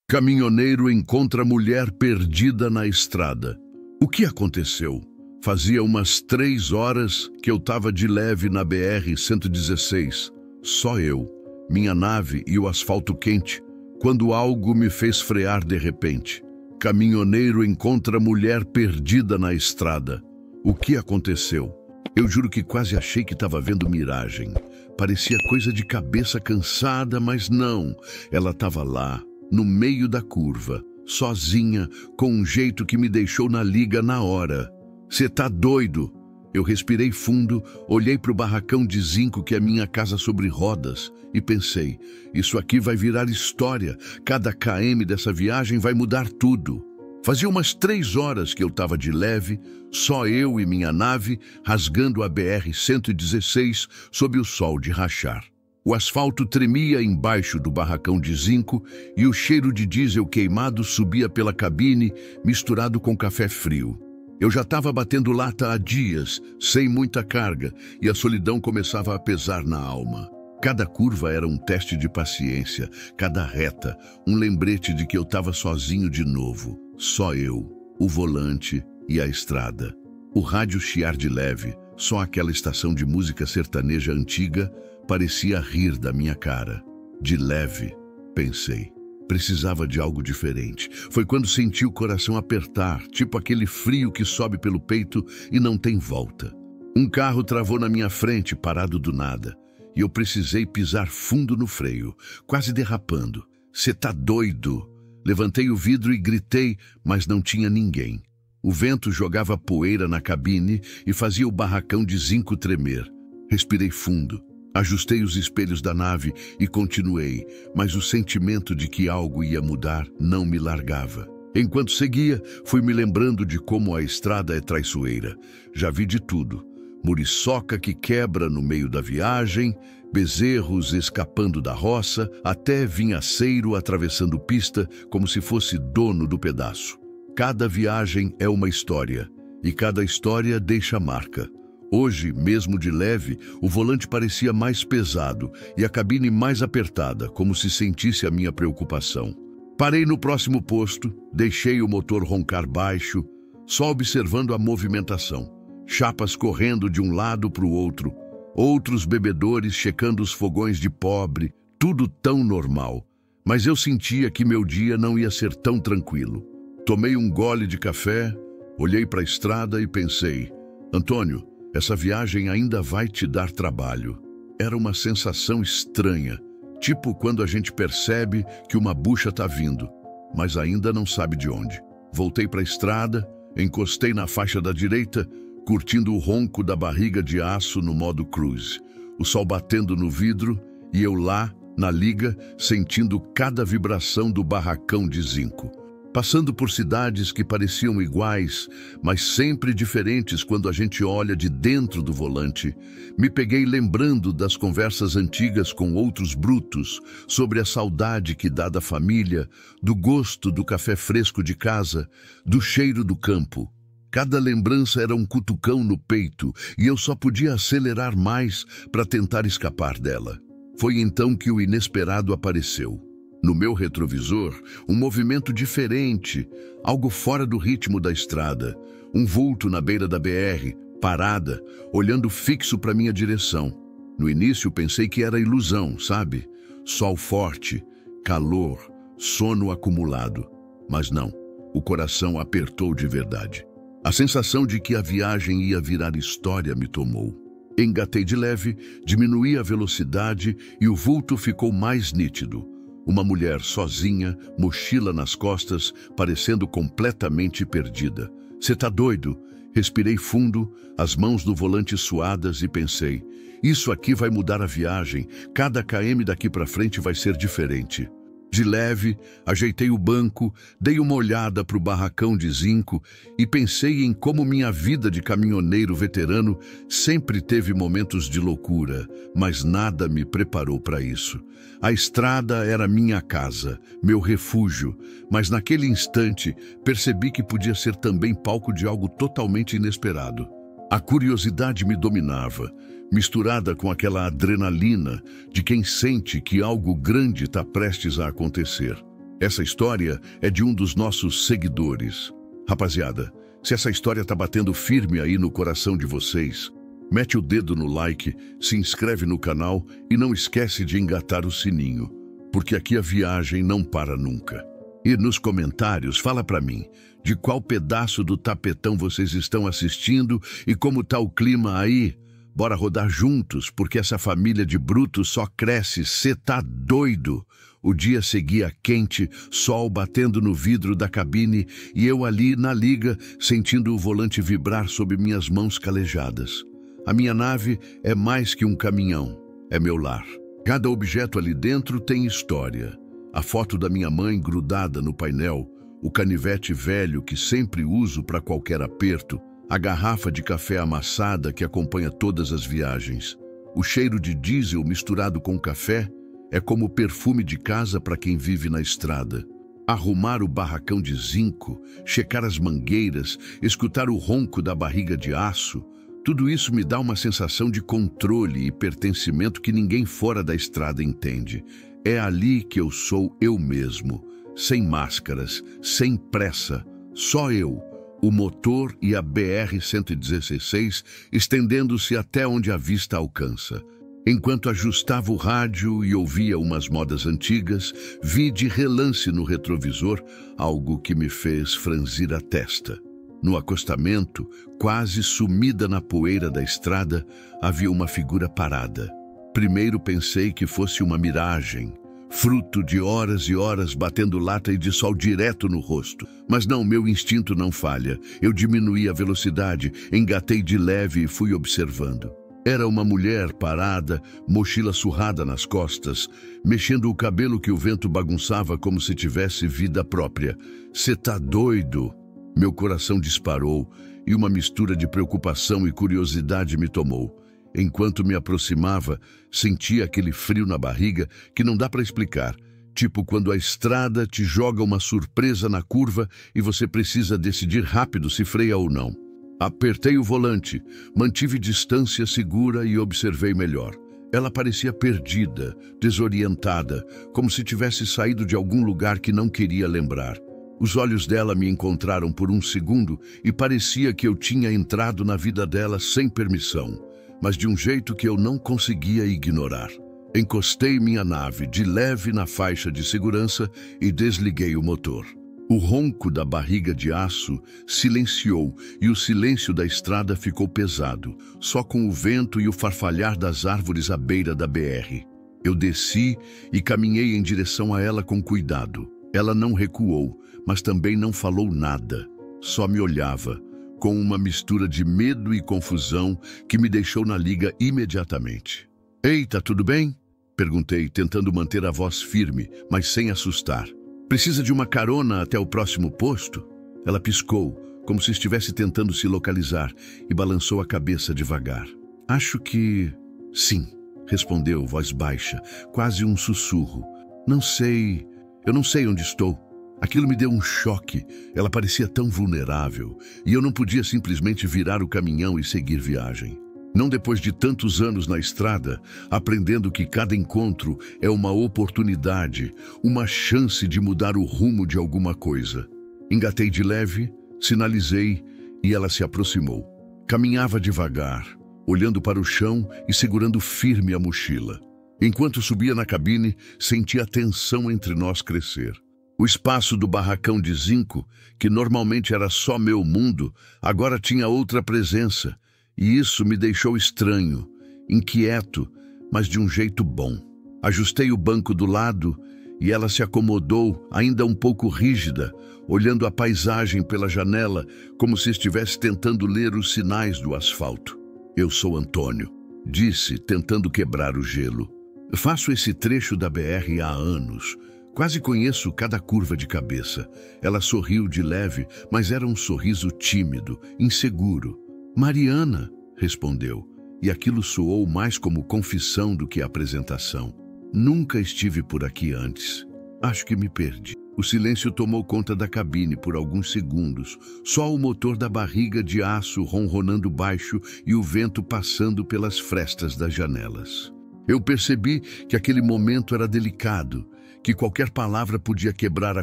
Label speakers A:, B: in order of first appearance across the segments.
A: Caminhoneiro encontra mulher perdida na estrada. O que aconteceu? Fazia umas 3 horas que eu estava de leve na BR-116. Só eu, minha nave e o asfalto quente, quando algo me fez frear de repente. Caminhoneiro encontra mulher perdida na estrada. O que aconteceu? Eu juro que quase achei que estava vendo miragem. Parecia coisa de cabeça cansada, mas não. Ela estava lá, no meio da curva, sozinha, com um jeito que me deixou na liga na hora. Cê tá doido? Eu respirei fundo, olhei para o barracão de zinco que é minha casa sobre rodas e pensei, isso aqui vai virar história, cada km dessa viagem vai mudar tudo. Fazia umas 3 horas que eu estava de leve, só eu e minha nave, rasgando a BR-116 sob o sol de rachar. O asfalto tremia embaixo do barracão de zinco e o cheiro de diesel queimado subia pela cabine, misturado com café frio. Eu já estava batendo lata há dias, sem muita carga, e a solidão começava a pesar na alma. Cada curva era um teste de paciência, cada reta, um lembrete de que eu estava sozinho de novo. Só eu, o volante e a estrada. O rádio chiar de leve, só aquela estação de música sertaneja antiga, parecia rir da minha cara. De leve, pensei. Precisava de algo diferente. Foi quando senti o coração apertar, tipo aquele frio que sobe pelo peito e não tem volta. Um carro travou na minha frente, parado do nada, e eu precisei pisar fundo no freio, quase derrapando. Cê tá doido? Levantei o vidro e gritei, mas não tinha ninguém. O vento jogava poeira na cabine e fazia o barracão de zinco tremer. Respirei fundo. Ajustei os espelhos da nave e continuei, mas o sentimento de que algo ia mudar não me largava. Enquanto seguia, fui me lembrando de como a estrada é traiçoeira. Já vi de tudo. Muriçoca que quebra no meio da viagem, bezerros escapando da roça, até vinhaceiro atravessando pista como se fosse dono do pedaço. Cada viagem é uma história, e cada história deixa marca. Hoje, mesmo de leve, o volante parecia mais pesado e a cabine mais apertada, como se sentisse a minha preocupação. Parei no próximo posto, deixei o motor roncar baixo, só observando a movimentação. Chapas correndo de um lado para o outro, outros bebedores checando os fogões de pobre, tudo tão normal. Mas eu sentia que meu dia não ia ser tão tranquilo. Tomei um gole de café, olhei para a estrada e pensei, Antônio, essa viagem ainda vai te dar trabalho. Era uma sensação estranha, tipo quando a gente percebe que uma bucha está vindo, mas ainda não sabe de onde. Voltei para a estrada, encostei na faixa da direita, curtindo o ronco da barriga de aço no modo cruise. O sol batendo no vidro e eu lá, na liga, sentindo cada vibração do barracão de zinco. Passando por cidades que pareciam iguais, mas sempre diferentes quando a gente olha de dentro do volante, me peguei lembrando das conversas antigas com outros brutos, sobre a saudade que dá da família, do gosto do café fresco de casa, do cheiro do campo. Cada lembrança era um cutucão no peito e eu só podia acelerar mais para tentar escapar dela. Foi então que o inesperado apareceu. No meu retrovisor, um movimento diferente, algo fora do ritmo da estrada. Um vulto na beira da BR, parada, olhando fixo para minha direção. No início pensei que era ilusão, sabe? Sol forte, calor, sono acumulado. Mas não, o coração apertou de verdade. A sensação de que a viagem ia virar história me tomou. Engatei de leve, diminuí a velocidade e o vulto ficou mais nítido. Uma mulher sozinha, mochila nas costas, parecendo completamente perdida. Cê tá doido? Respirei fundo, as mãos no volante suadas e pensei, isso aqui vai mudar a viagem, cada km daqui para frente vai ser diferente. De leve, ajeitei o banco, dei uma olhada para o barracão de zinco e pensei em como minha vida de caminhoneiro veterano sempre teve momentos de loucura, mas nada me preparou para isso. A estrada era minha casa, meu refúgio, mas naquele instante percebi que podia ser também palco de algo totalmente inesperado. A curiosidade me dominava, misturada com aquela adrenalina de quem sente que algo grande está prestes a acontecer. Essa história é de um dos nossos seguidores. Rapaziada, se essa história tá batendo firme aí no coração de vocês, mete o dedo no like, se inscreve no canal e não esquece de engatar o sininho, porque aqui a viagem não para nunca. E nos comentários fala pra mim de qual pedaço do tapetão vocês estão assistindo e como tá o clima aí. Bora rodar juntos, porque essa família de brutos só cresce, cê tá doido? O dia seguia quente, sol batendo no vidro da cabine e eu ali na liga, sentindo o volante vibrar sob minhas mãos calejadas. A minha nave é mais que um caminhão, é meu lar. Cada objeto ali dentro tem história. A foto da minha mãe grudada no painel, o canivete velho que sempre uso para qualquer aperto, a garrafa de café amassada que acompanha todas as viagens. O cheiro de diesel misturado com café é como perfume de casa para quem vive na estrada. Arrumar o barracão de zinco, checar as mangueiras, escutar o ronco da barriga de aço, tudo isso me dá uma sensação de controle e pertencimento que ninguém fora da estrada entende. É ali que eu sou eu mesmo, sem máscaras, sem pressa, só eu, o motor e a BR-116 estendendo-se até onde a vista alcança. Enquanto ajustava o rádio e ouvia umas modas antigas, vi de relance no retrovisor algo que me fez franzir a testa. No acostamento, quase sumida na poeira da estrada, havia uma figura parada. Primeiro pensei que fosse uma miragem, fruto de horas e horas batendo lata e de sol direto no rosto. Mas não, meu instinto não falha. Eu diminuí a velocidade, engatei de leve e fui observando. Era uma mulher parada, mochila surrada nas costas, mexendo o cabelo que o vento bagunçava como se tivesse vida própria. Cê tá doido? Meu coração disparou e uma mistura de preocupação e curiosidade me tomou. Enquanto me aproximava, sentia aquele frio na barriga que não dá para explicar. Tipo quando a estrada te joga uma surpresa na curva e você precisa decidir rápido se freia ou não. Apertei o volante, mantive distância segura e observei melhor. Ela parecia perdida, desorientada, como se tivesse saído de algum lugar que não queria lembrar. Os olhos dela me encontraram por um segundo e parecia que eu tinha entrado na vida dela sem permissão, mas de um jeito que eu não conseguia ignorar. Encostei minha nave de leve na faixa de segurança e desliguei o motor. O ronco da barriga de aço silenciou e o silêncio da estrada ficou pesado, só com o vento e o farfalhar das árvores à beira da BR. Eu desci e caminhei em direção a ela com cuidado. Ela não recuou, mas também não falou nada. Só me olhava, com uma mistura de medo e confusão que me deixou na liga imediatamente. "Ei, tá tudo bem?" Perguntei, tentando manter a voz firme, mas sem assustar. "Precisa de uma carona até o próximo posto?" Ela piscou, como se estivesse tentando se localizar, e balançou a cabeça devagar. "Acho que... sim", respondeu, voz baixa, quase um sussurro. Eu não sei onde estou." Aquilo me deu um choque. Ela parecia tão vulnerável, e eu não podia simplesmente virar o caminhão e seguir viagem. Não depois de tantos anos na estrada, aprendendo que cada encontro é uma oportunidade, uma chance de mudar o rumo de alguma coisa. Engatei de leve, sinalizei e ela se aproximou. Caminhava devagar, olhando para o chão e segurando firme a mochila. Enquanto subia na cabine, senti a tensão entre nós crescer. O espaço do barracão de zinco, que normalmente era só meu mundo, agora tinha outra presença. E isso me deixou estranho, inquieto, mas de um jeito bom. Ajustei o banco do lado e ela se acomodou, ainda um pouco rígida, olhando a paisagem pela janela, como se estivesse tentando ler os sinais do asfalto. "Eu sou Antônio", disse, tentando quebrar o gelo. "Faço esse trecho da BR há anos. Quase conheço cada curva de cabeça." Ela sorriu de leve, mas era um sorriso tímido, inseguro. "Mariana", respondeu, e aquilo soou mais como confissão do que apresentação. "Nunca estive por aqui antes. Acho que me perdi." O silêncio tomou conta da cabine por alguns segundos, só o motor da barriga de aço ronronando baixo e o vento passando pelas frestas das janelas. Eu percebi que aquele momento era delicado, que qualquer palavra podia quebrar a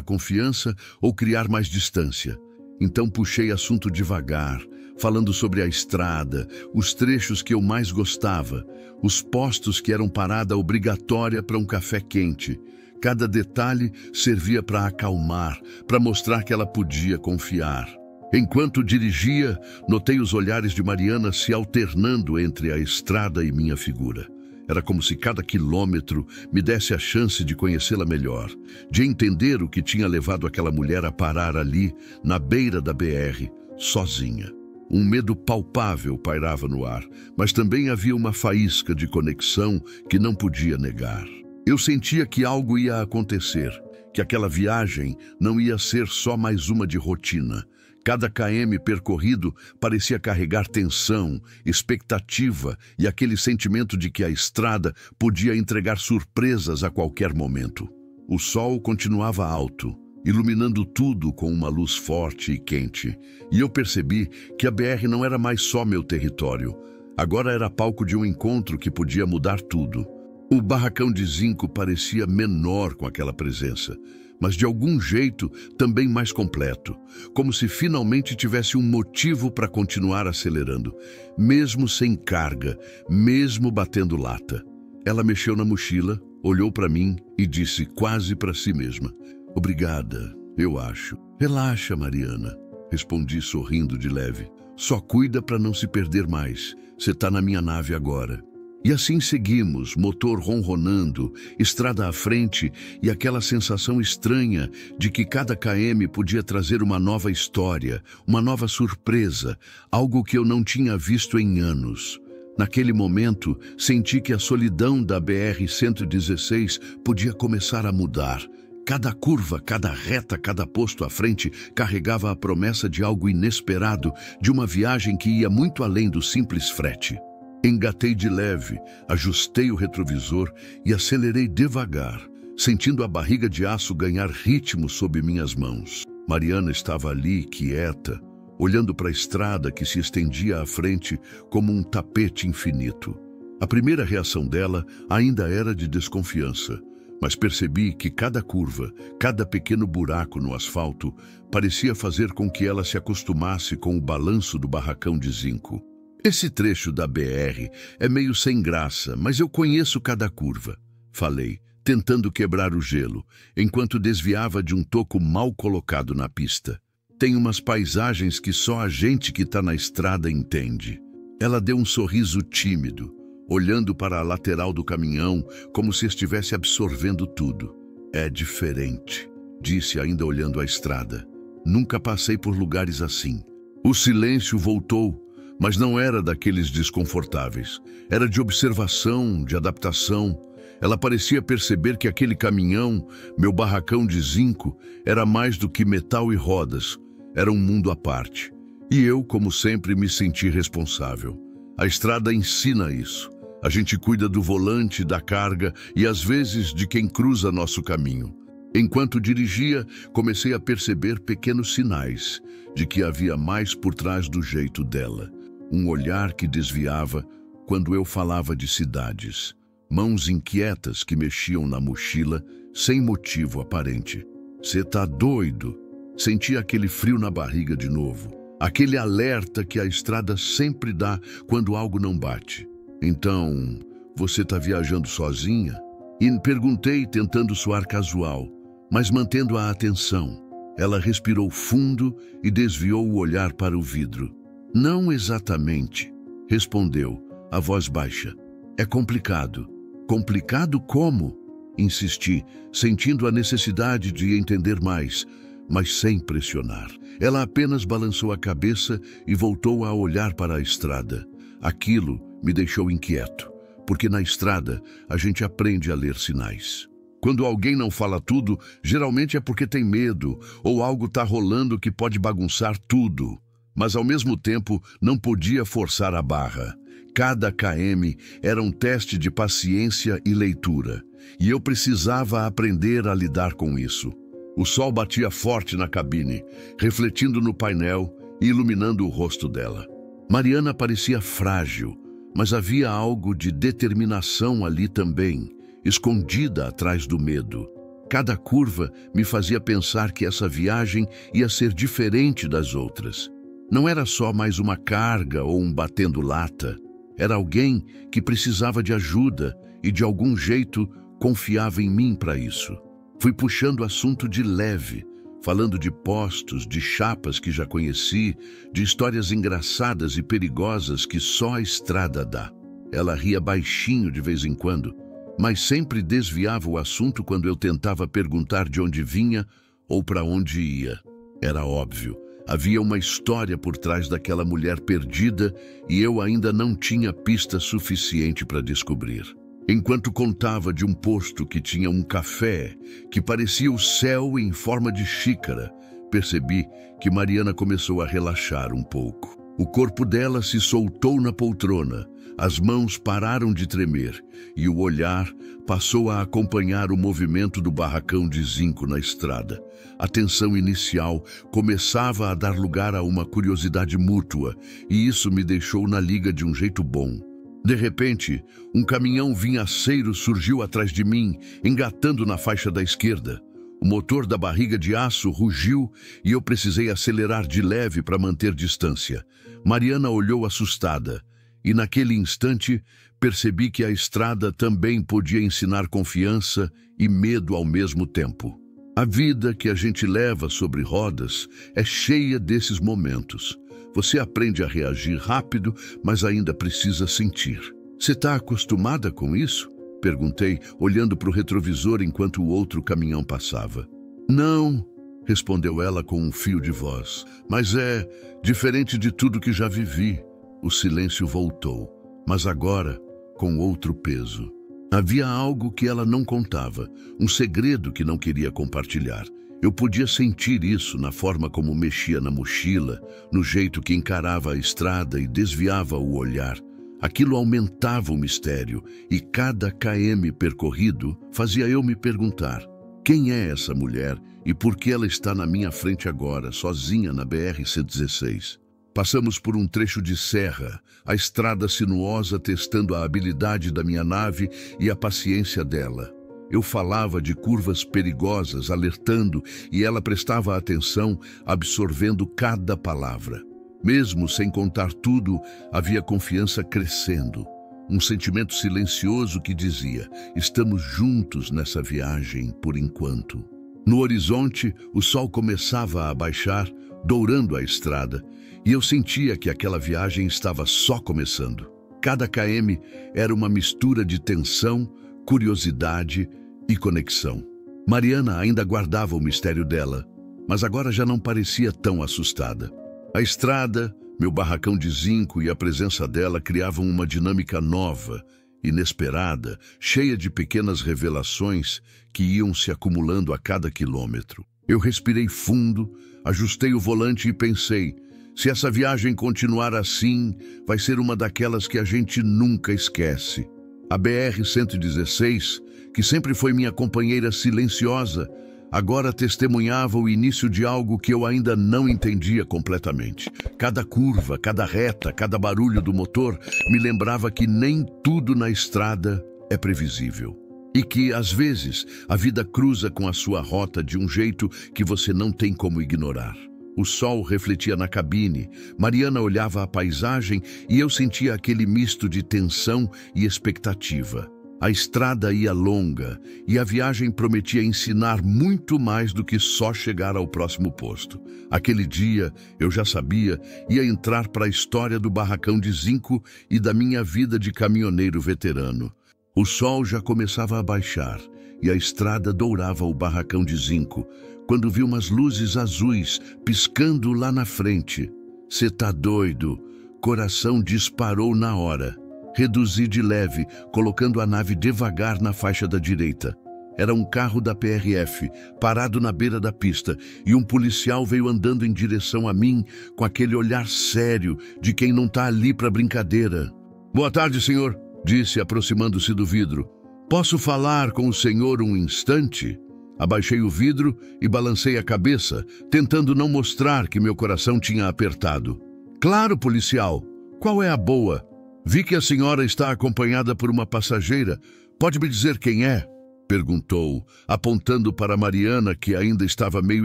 A: confiança ou criar mais distância. Então puxei assunto devagar, falando sobre a estrada, os trechos que eu mais gostava, os postos que eram parada obrigatória para um café quente. Cada detalhe servia para acalmar, para mostrar que ela podia confiar. Enquanto dirigia, notei os olhares de Mariana se alternando entre a estrada e minha figura. Era como se cada quilômetro me desse a chance de conhecê-la melhor, de entender o que tinha levado aquela mulher a parar ali, na beira da BR, sozinha. Um medo palpável pairava no ar, mas também havia uma faísca de conexão que não podia negar. Eu sentia que algo ia acontecer, que aquela viagem não ia ser só mais uma de rotina. Cada km percorrido parecia carregar tensão, expectativa e aquele sentimento de que a estrada podia entregar surpresas a qualquer momento. O sol continuava alto, iluminando tudo com uma luz forte e quente, e eu percebi que a BR não era mais só meu território. Agora era palco de um encontro que podia mudar tudo. O barracão de zinco parecia menor com aquela presença, mas de algum jeito também mais completo, como se finalmente tivesse um motivo para continuar acelerando, mesmo sem carga, mesmo batendo lata. Ela mexeu na mochila, olhou para mim e disse quase para si mesma: "Obrigada, eu acho." "Relaxa, Mariana", respondi sorrindo de leve. "Só cuida para não se perder mais. Você tá na minha nave agora." E assim seguimos, motor ronronando, estrada à frente e aquela sensação estranha de que cada km podia trazer uma nova história, uma nova surpresa, algo que eu não tinha visto em anos. Naquele momento, senti que a solidão da BR-116 podia começar a mudar. Cada curva, cada reta, cada posto à frente carregava a promessa de algo inesperado, de uma viagem que ia muito além do simples frete. Engatei de leve, ajustei o retrovisor e acelerei devagar, sentindo a barriga de aço ganhar ritmo sob minhas mãos. Mariana estava ali, quieta, olhando para a estrada que se estendia à frente como um tapete infinito. A primeira reação dela ainda era de desconfiança, mas percebi que cada curva, cada pequeno buraco no asfalto, parecia fazer com que ela se acostumasse com o balanço do barracão de zinco. "Esse trecho da BR é meio sem graça, mas eu conheço cada curva", falei, tentando quebrar o gelo, enquanto desviava de um toco mal colocado na pista. "Tem umas paisagens que só a gente que está na estrada entende." Ela deu um sorriso tímido, olhando para a lateral do caminhão como se estivesse absorvendo tudo. "É diferente", disse ainda olhando a estrada. "Nunca passei por lugares assim." O silêncio voltou, mas não era daqueles desconfortáveis. Era de observação, de adaptação. Ela parecia perceber que aquele caminhão, meu barracão de zinco, era mais do que metal e rodas. Era um mundo à parte. E eu, como sempre, me senti responsável. A estrada ensina isso. A gente cuida do volante, da carga e, às vezes, de quem cruza nosso caminho. Enquanto dirigia, comecei a perceber pequenos sinais de que havia mais por trás do jeito dela. Um olhar que desviava quando eu falava de cidades. Mãos inquietas que mexiam na mochila sem motivo aparente. "Cê tá doido?" Senti aquele frio na barriga de novo. Aquele alerta que a estrada sempre dá quando algo não bate. "Então, você tá viajando sozinha?" E perguntei tentando soar casual, mas mantendo a atenção. Ela respirou fundo e desviou o olhar para o vidro. "Não exatamente", respondeu, a voz baixa. "É complicado." "Complicado como?" Insisti, sentindo a necessidade de entender mais, mas sem pressionar. Ela apenas balançou a cabeça e voltou a olhar para a estrada. Aquilo me deixou inquieto, porque na estrada a gente aprende a ler sinais. Quando alguém não fala tudo, geralmente é porque tem medo ou algo está rolando que pode bagunçar tudo. Mas ao mesmo tempo não podia forçar a barra. Cada km era um teste de paciência e leitura, e eu precisava aprender a lidar com isso. O sol batia forte na cabine, refletindo no painel e iluminando o rosto dela. Mariana parecia frágil, mas havia algo de determinação ali também, escondida atrás do medo. Cada curva me fazia pensar que essa viagem ia ser diferente das outras. Não era só mais uma carga ou um batendo lata. Era alguém que precisava de ajuda e, de algum jeito, confiava em mim para isso. Fui puxando o assunto de leve, falando de postos, de chapas que já conheci, de histórias engraçadas e perigosas que só a estrada dá. Ela ria baixinho de vez em quando, mas sempre desviava o assunto quando eu tentava perguntar de onde vinha ou para onde ia. Era óbvio, havia uma história por trás daquela mulher perdida e eu ainda não tinha pista suficiente para descobrir. Enquanto contava de um posto que tinha um café que parecia o céu em forma de xícara, percebi que Mariana começou a relaxar um pouco. O corpo dela se soltou na poltrona, as mãos pararam de tremer e o olhar passou a acompanhar o movimento do barracão de zinco na estrada. A tensão inicial começava a dar lugar a uma curiosidade mútua e isso me deixou na liga de um jeito bom. De repente, um caminhão vinhaceiro surgiu atrás de mim, engatando na faixa da esquerda. O motor da barriga de aço rugiu e eu precisei acelerar de leve para manter distância. Mariana olhou assustada e naquele instante percebi que a estrada também podia ensinar confiança e medo ao mesmo tempo. A vida que a gente leva sobre rodas é cheia desses momentos. Você aprende a reagir rápido, mas ainda precisa sentir. Você está acostumada com isso? Perguntei, olhando para o retrovisor enquanto o outro caminhão passava. Não, respondeu ela com um fio de voz, mas é diferente de tudo que já vivi. O silêncio voltou, mas agora com outro peso. Havia algo que ela não contava, um segredo que não queria compartilhar. Eu podia sentir isso na forma como mexia na mochila, no jeito que encarava a estrada e desviava o olhar. Aquilo aumentava o mistério e cada km percorrido fazia eu me perguntar: quem é essa mulher e por que ela está na minha frente agora, sozinha na BR-116? Passamos por um trecho de serra, a estrada sinuosa testando a habilidade da minha nave e a paciência dela. Eu falava de curvas perigosas, alertando, e ela prestava atenção, absorvendo cada palavra. Mesmo sem contar tudo, havia confiança crescendo. Um sentimento silencioso que dizia: estamos juntos nessa viagem por enquanto. No horizonte, o sol começava a baixar, dourando a estrada, e eu sentia que aquela viagem estava só começando. Cada km era uma mistura de tensão, curiosidade e conexão. Mariana ainda guardava o mistério dela, mas agora já não parecia tão assustada. A estrada, meu barracão de zinco e a presença dela criavam uma dinâmica nova, inesperada, cheia de pequenas revelações que iam se acumulando a cada quilômetro. Eu respirei fundo, ajustei o volante e pensei: se essa viagem continuar assim, vai ser uma daquelas que a gente nunca esquece. A BR-116, que sempre foi minha companheira silenciosa, agora testemunhava o início de algo que eu ainda não entendia completamente. Cada curva, cada reta, cada barulho do motor me lembrava que nem tudo na estrada é previsível. E que, às vezes, a vida cruza com a sua rota de um jeito que você não tem como ignorar. O sol refletia na cabine, Mariana olhava a paisagem e eu sentia aquele misto de tensão e expectativa. A estrada ia longa e a viagem prometia ensinar muito mais do que só chegar ao próximo posto. Aquele dia, eu já sabia, ia entrar para a história do barracão de zinco e da minha vida de caminhoneiro veterano. O sol já começava a baixar e a estrada dourava o barracão de zinco, quando vi umas luzes azuis piscando lá na frente. Cê tá doido? Coração disparou na hora. Reduzi de leve, colocando a nave devagar na faixa da direita. Era um carro da PRF, parado na beira da pista, e um policial veio andando em direção a mim, com aquele olhar sério de quem não tá ali para brincadeira. "Boa tarde, senhor", disse, aproximando-se do vidro. "Posso falar com o senhor um instante?" Abaixei o vidro e balancei a cabeça, tentando não mostrar que meu coração tinha apertado. "Claro, policial. Qual é a boa? Vi que a senhora está acompanhada por uma passageira. Pode me dizer quem é?" Perguntou, apontando para Mariana, que ainda estava meio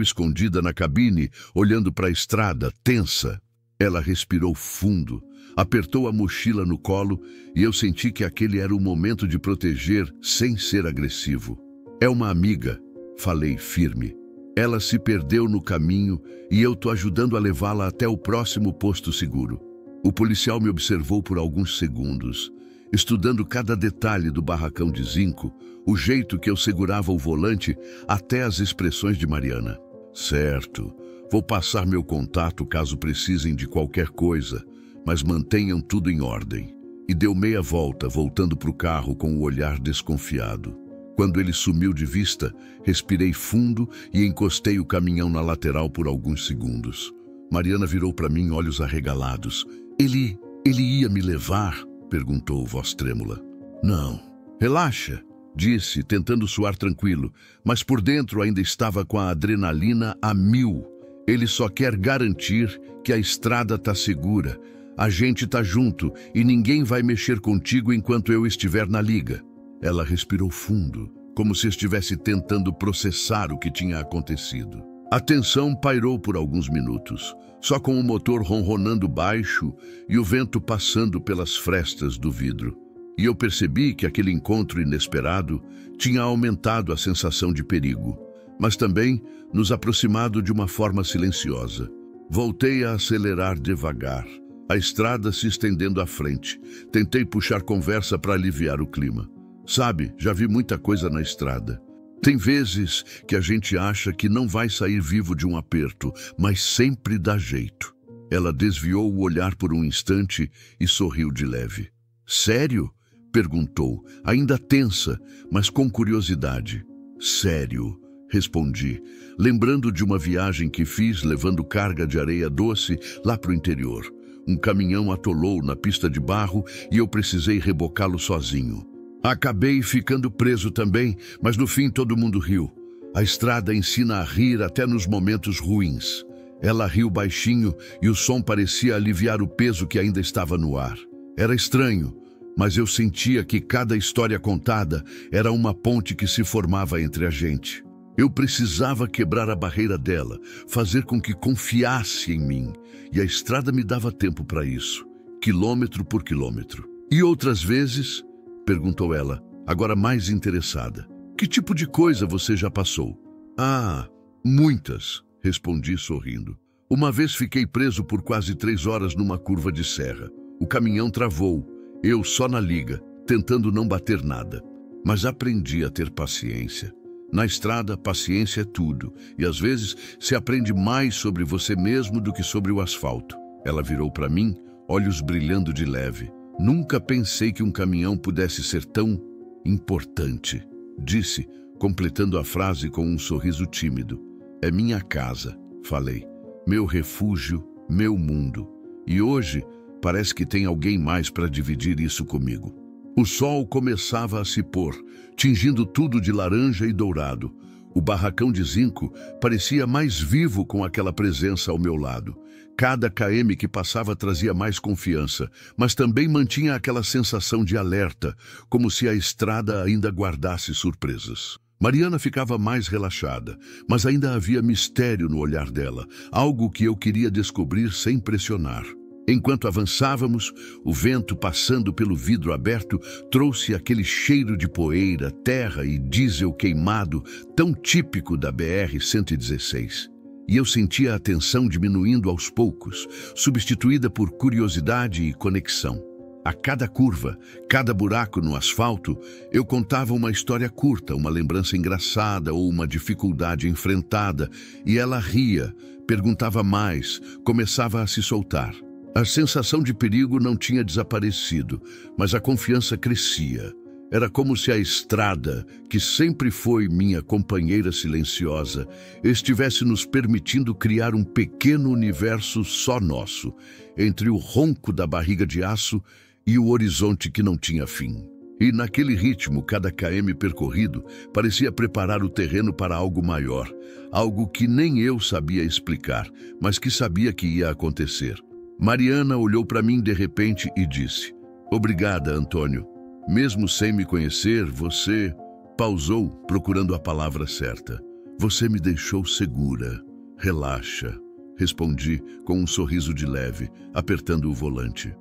A: escondida na cabine, olhando para a estrada, tensa. Ela respirou fundo, apertou a mochila no colo e eu senti que aquele era o momento de proteger sem ser agressivo. É uma amiga, falei firme. Ela se perdeu no caminho e eu tô ajudando a levá-la até o próximo posto seguro. O policial me observou por alguns segundos, estudando cada detalhe do barracão de zinco, o jeito que eu segurava o volante, até as expressões de Mariana. Certo, vou passar meu contato caso precisem de qualquer coisa, mas mantenham tudo em ordem. E deu meia volta, voltando para o carro com o olhar desconfiado. Quando ele sumiu de vista, respirei fundo e encostei o caminhão na lateral por alguns segundos. Mariana virou para mim, olhos arregalados. Ele ia me levar? Perguntou, voz trêmula. Não. Relaxa, disse, tentando soar tranquilo, mas por dentro ainda estava com a adrenalina a 1000. Ele só quer garantir que a estrada tá segura. A gente tá junto e ninguém vai mexer contigo enquanto eu estiver na liga. Ela respirou fundo, como se estivesse tentando processar o que tinha acontecido. A tensão pairou por alguns minutos, só com o motor ronronando baixo e o vento passando pelas frestas do vidro. E eu percebi que aquele encontro inesperado tinha aumentado a sensação de perigo, mas também nos aproximado de uma forma silenciosa. Voltei a acelerar devagar, a estrada se estendendo à frente. Tentei puxar conversa para aliviar o clima. Sabe, já vi muita coisa na estrada. Tem vezes que a gente acha que não vai sair vivo de um aperto, mas sempre dá jeito. Ela desviou o olhar por um instante e sorriu de leve. Sério? Perguntou, ainda tensa, mas com curiosidade. Sério, respondi, lembrando de uma viagem que fiz levando carga de areia doce lá para o interior. Um caminhão atolou na pista de barro e eu precisei rebocá-lo sozinho. Acabei ficando preso também, mas no fim todo mundo riu. A estrada ensina a rir até nos momentos ruins. Ela riu baixinho e o som parecia aliviar o peso que ainda estava no ar. Era estranho, mas eu sentia que cada história contada era uma ponte que se formava entre a gente. Eu precisava quebrar a barreira dela, fazer com que confiasse em mim, e a estrada me dava tempo para isso, quilômetro por quilômetro. E outras vezes, perguntou ela, agora mais interessada, que tipo de coisa você já passou? Ah, muitas, respondi sorrindo. Uma vez fiquei preso por quase 3 horas numa curva de serra. O caminhão travou, eu só na liga, tentando não bater nada. Mas aprendi a ter paciência. Na estrada, paciência é tudo, e às vezes se aprende mais sobre você mesmo do que sobre o asfalto. Ela virou para mim, olhos brilhando de leve. Nunca pensei que um caminhão pudesse ser tão importante, disse, completando a frase com um sorriso tímido. É minha casa, falei, meu refúgio, meu mundo. E hoje parece que tem alguém mais para dividir isso comigo. O sol começava a se pôr, tingindo tudo de laranja e dourado. O barracão de zinco parecia mais vivo com aquela presença ao meu lado. Cada km que passava trazia mais confiança, mas também mantinha aquela sensação de alerta, como se a estrada ainda guardasse surpresas. Mariana ficava mais relaxada, mas ainda havia mistério no olhar dela, algo que eu queria descobrir sem pressionar. Enquanto avançávamos, o vento passando pelo vidro aberto trouxe aquele cheiro de poeira, terra e diesel queimado tão típico da BR-116. E eu sentia a tensão diminuindo aos poucos, substituída por curiosidade e conexão. A cada curva, cada buraco no asfalto, eu contava uma história curta, uma lembrança engraçada ou uma dificuldade enfrentada, e ela ria, perguntava mais, começava a se soltar. A sensação de perigo não tinha desaparecido, mas a confiança crescia. Era como se a estrada, que sempre foi minha companheira silenciosa, estivesse nos permitindo criar um pequeno universo só nosso, entre o ronco da barriga de aço e o horizonte que não tinha fim. E naquele ritmo, cada km percorrido parecia preparar o terreno para algo maior, algo que nem eu sabia explicar, mas que sabia que ia acontecer. Mariana olhou para mim de repente e disse: Obrigada, Antônio. Mesmo sem me conhecer, você... Pausou, procurando a palavra certa. Você me deixou segura. Relaxa, respondi com um sorriso de leve, apertando o volante.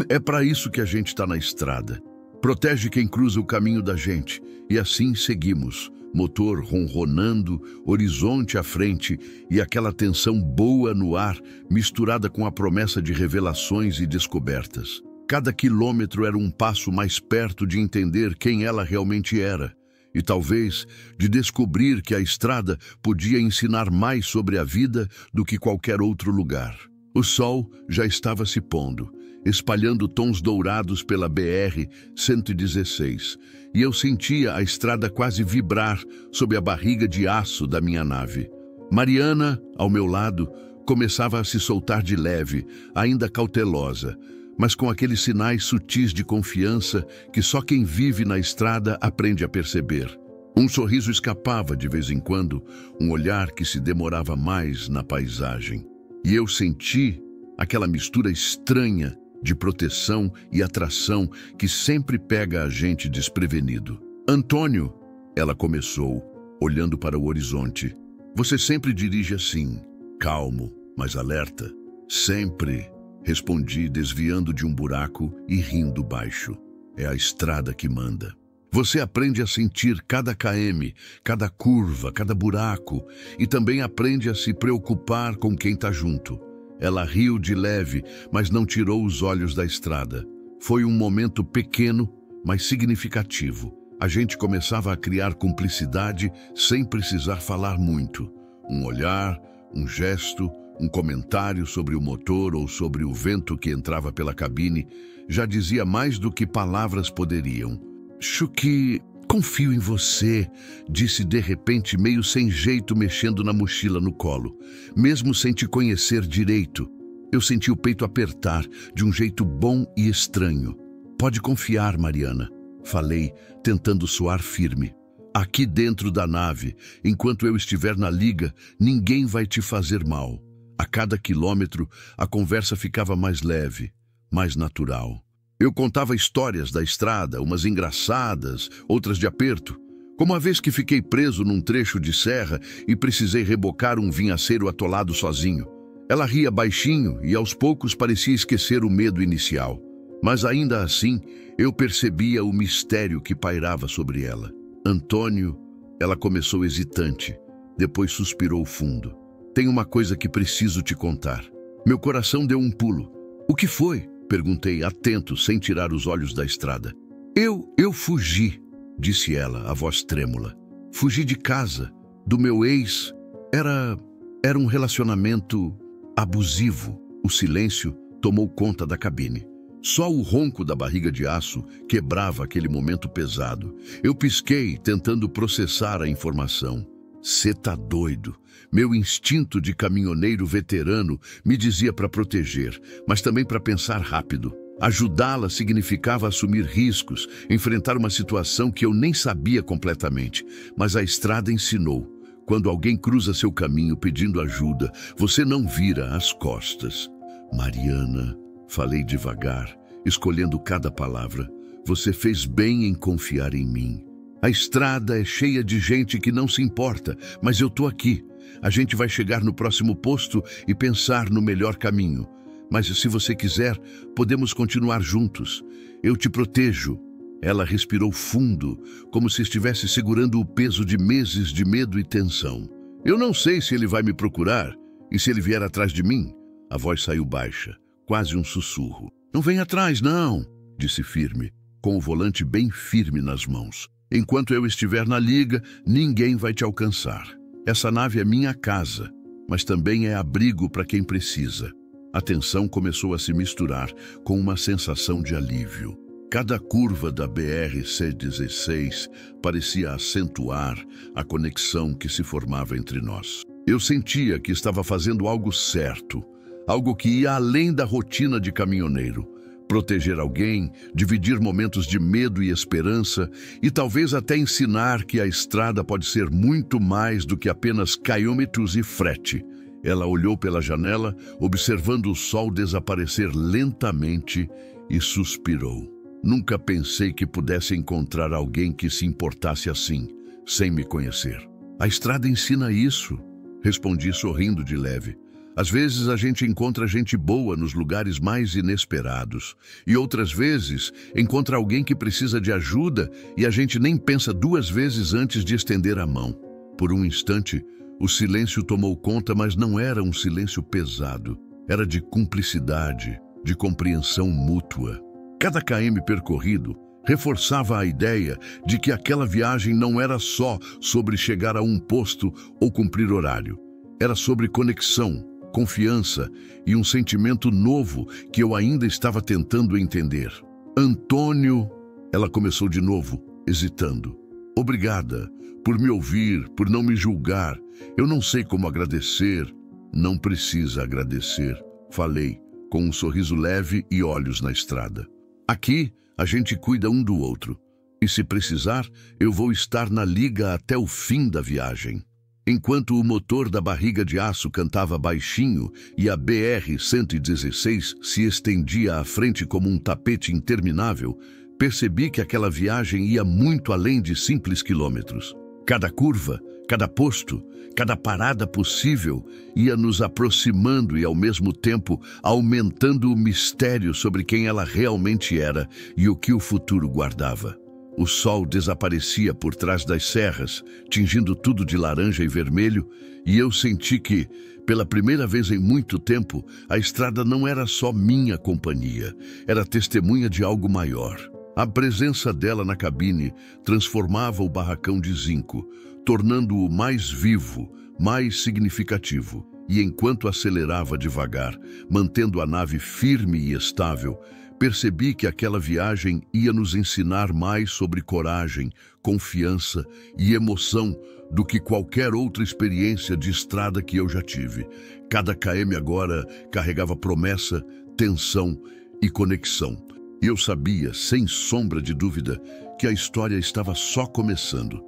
A: É para isso que a gente está na estrada. Protege quem cruza o caminho da gente. E assim seguimos, motor ronronando, horizonte à frente e aquela tensão boa no ar, misturada com a promessa de revelações e descobertas. Cada quilômetro era um passo mais perto de entender quem ela realmente era. E talvez de descobrir que a estrada podia ensinar mais sobre a vida do que qualquer outro lugar. O sol já estava se pondo, espalhando tons dourados pela BR-116, e eu sentia a estrada quase vibrar sob a barriga de aço da minha nave. Mariana, ao meu lado, começava a se soltar de leve, ainda cautelosa, mas com aqueles sinais sutis de confiança que só quem vive na estrada aprende a perceber. Um sorriso escapava de vez em quando, um olhar que se demorava mais na paisagem. E eu senti aquela mistura estranha de proteção e atração que sempre pega a gente desprevenido. Antônio, ela começou, olhando para o horizonte. Você sempre dirige assim, calmo, mas alerta. Sempre, respondi, desviando de um buraco e rindo baixo. É a estrada que manda. Você aprende a sentir cada km, cada curva, cada buraco, e também aprende a se preocupar com quem está junto. Ela riu de leve, mas não tirou os olhos da estrada. Foi um momento pequeno, mas significativo. A gente começava a criar cumplicidade sem precisar falar muito. Um olhar, um gesto, um comentário sobre o motor ou sobre o vento que entrava pela cabine já dizia mais do que palavras poderiam. Acho que confio em você, disse de repente, meio sem jeito, mexendo na mochila no colo. Mesmo sem te conhecer direito, eu senti o peito apertar de um jeito bom e estranho. Pode confiar, Mariana, falei, tentando soar firme. Aqui dentro da nave, enquanto eu estiver na liga, ninguém vai te fazer mal. A cada quilômetro, a conversa ficava mais leve, mais natural. Eu contava histórias da estrada, umas engraçadas, outras de aperto, como a vez que fiquei preso num trecho de serra e precisei rebocar um vinhaceiro atolado sozinho. Ela ria baixinho e aos poucos parecia esquecer o medo inicial. Mas ainda assim, eu percebia o mistério que pairava sobre ela. Antônio, ela começou hesitante, depois suspirou fundo. Tem uma coisa que preciso te contar. Meu coração deu um pulo. O que foi? Perguntei, atento, sem tirar os olhos da estrada. Eu fugi, disse ela, a voz trêmula. Fugi de casa, do meu ex. Era um relacionamento abusivo. O silêncio tomou conta da cabine. Só o ronco da barriga de aço quebrava aquele momento pesado. Eu pisquei, tentando processar a informação. Cê tá doido. Meu instinto de caminhoneiro veterano me dizia para proteger, mas também para pensar rápido. Ajudá-la significava assumir riscos, enfrentar uma situação que eu nem sabia completamente. Mas a estrada ensinou. Quando alguém cruza seu caminho pedindo ajuda, você não vira as costas. Mariana, falei devagar, escolhendo cada palavra. Você fez bem em confiar em mim. A estrada é cheia de gente que não se importa, mas eu tô aqui. A gente vai chegar no próximo posto e pensar no melhor caminho. Mas se você quiser, podemos continuar juntos. Eu te protejo. Ela respirou fundo, como se estivesse segurando o peso de meses de medo e tensão. Eu não sei se ele vai me procurar e se ele vier atrás de mim. A voz saiu baixa, quase um sussurro. Não vem atrás, não, disse firme, com o volante bem firme nas mãos. Enquanto eu estiver na liga, ninguém vai te alcançar. Essa nave é minha casa, mas também é abrigo para quem precisa. A tensão começou a se misturar com uma sensação de alívio. Cada curva da BR-116 parecia acentuar a conexão que se formava entre nós. Eu sentia que estava fazendo algo certo, algo que ia além da rotina de caminhoneiro. Proteger alguém, dividir momentos de medo e esperança e talvez até ensinar que a estrada pode ser muito mais do que apenas quilômetros e frete. Ela olhou pela janela, observando o sol desaparecer lentamente e suspirou. Nunca pensei que pudesse encontrar alguém que se importasse assim, sem me conhecer. A estrada ensina isso, respondi sorrindo de leve. Às vezes a gente encontra gente boa nos lugares mais inesperados. E outras vezes encontra alguém que precisa de ajuda e a gente nem pensa duas vezes antes de estender a mão. Por um instante, o silêncio tomou conta, mas não era um silêncio pesado. Era de cumplicidade, de compreensão mútua. Cada km percorrido reforçava a ideia de que aquela viagem não era só sobre chegar a um posto ou cumprir horário. Era sobre conexão, confiança e um sentimento novo que eu ainda estava tentando entender. Antônio, ela começou de novo, hesitando. Obrigada por me ouvir, por não me julgar. Eu não sei como agradecer. Não precisa agradecer, falei, com um sorriso leve e olhos na estrada. Aqui, a gente cuida um do outro. E se precisar, eu vou estar na liga até o fim da viagem. Enquanto o motor da barriga de aço cantava baixinho e a BR-116 se estendia à frente como um tapete interminável, percebi que aquela viagem ia muito além de simples quilômetros. Cada curva, cada posto, cada parada possível ia nos aproximando e, ao mesmo tempo, aumentando o mistério sobre quem ela realmente era e o que o futuro guardava. O sol desaparecia por trás das serras, tingindo tudo de laranja e vermelho, e eu senti que, pela primeira vez em muito tempo, a estrada não era só minha companhia, era testemunha de algo maior. A presença dela na cabine transformava o barracão de zinco, tornando-o mais vivo, mais significativo. E enquanto acelerava devagar, mantendo a nave firme e estável, percebi que aquela viagem ia nos ensinar mais sobre coragem, confiança e emoção do que qualquer outra experiência de estrada que eu já tive. Cada km agora carregava promessa, tensão e conexão. E eu sabia, sem sombra de dúvida, que a história estava só começando.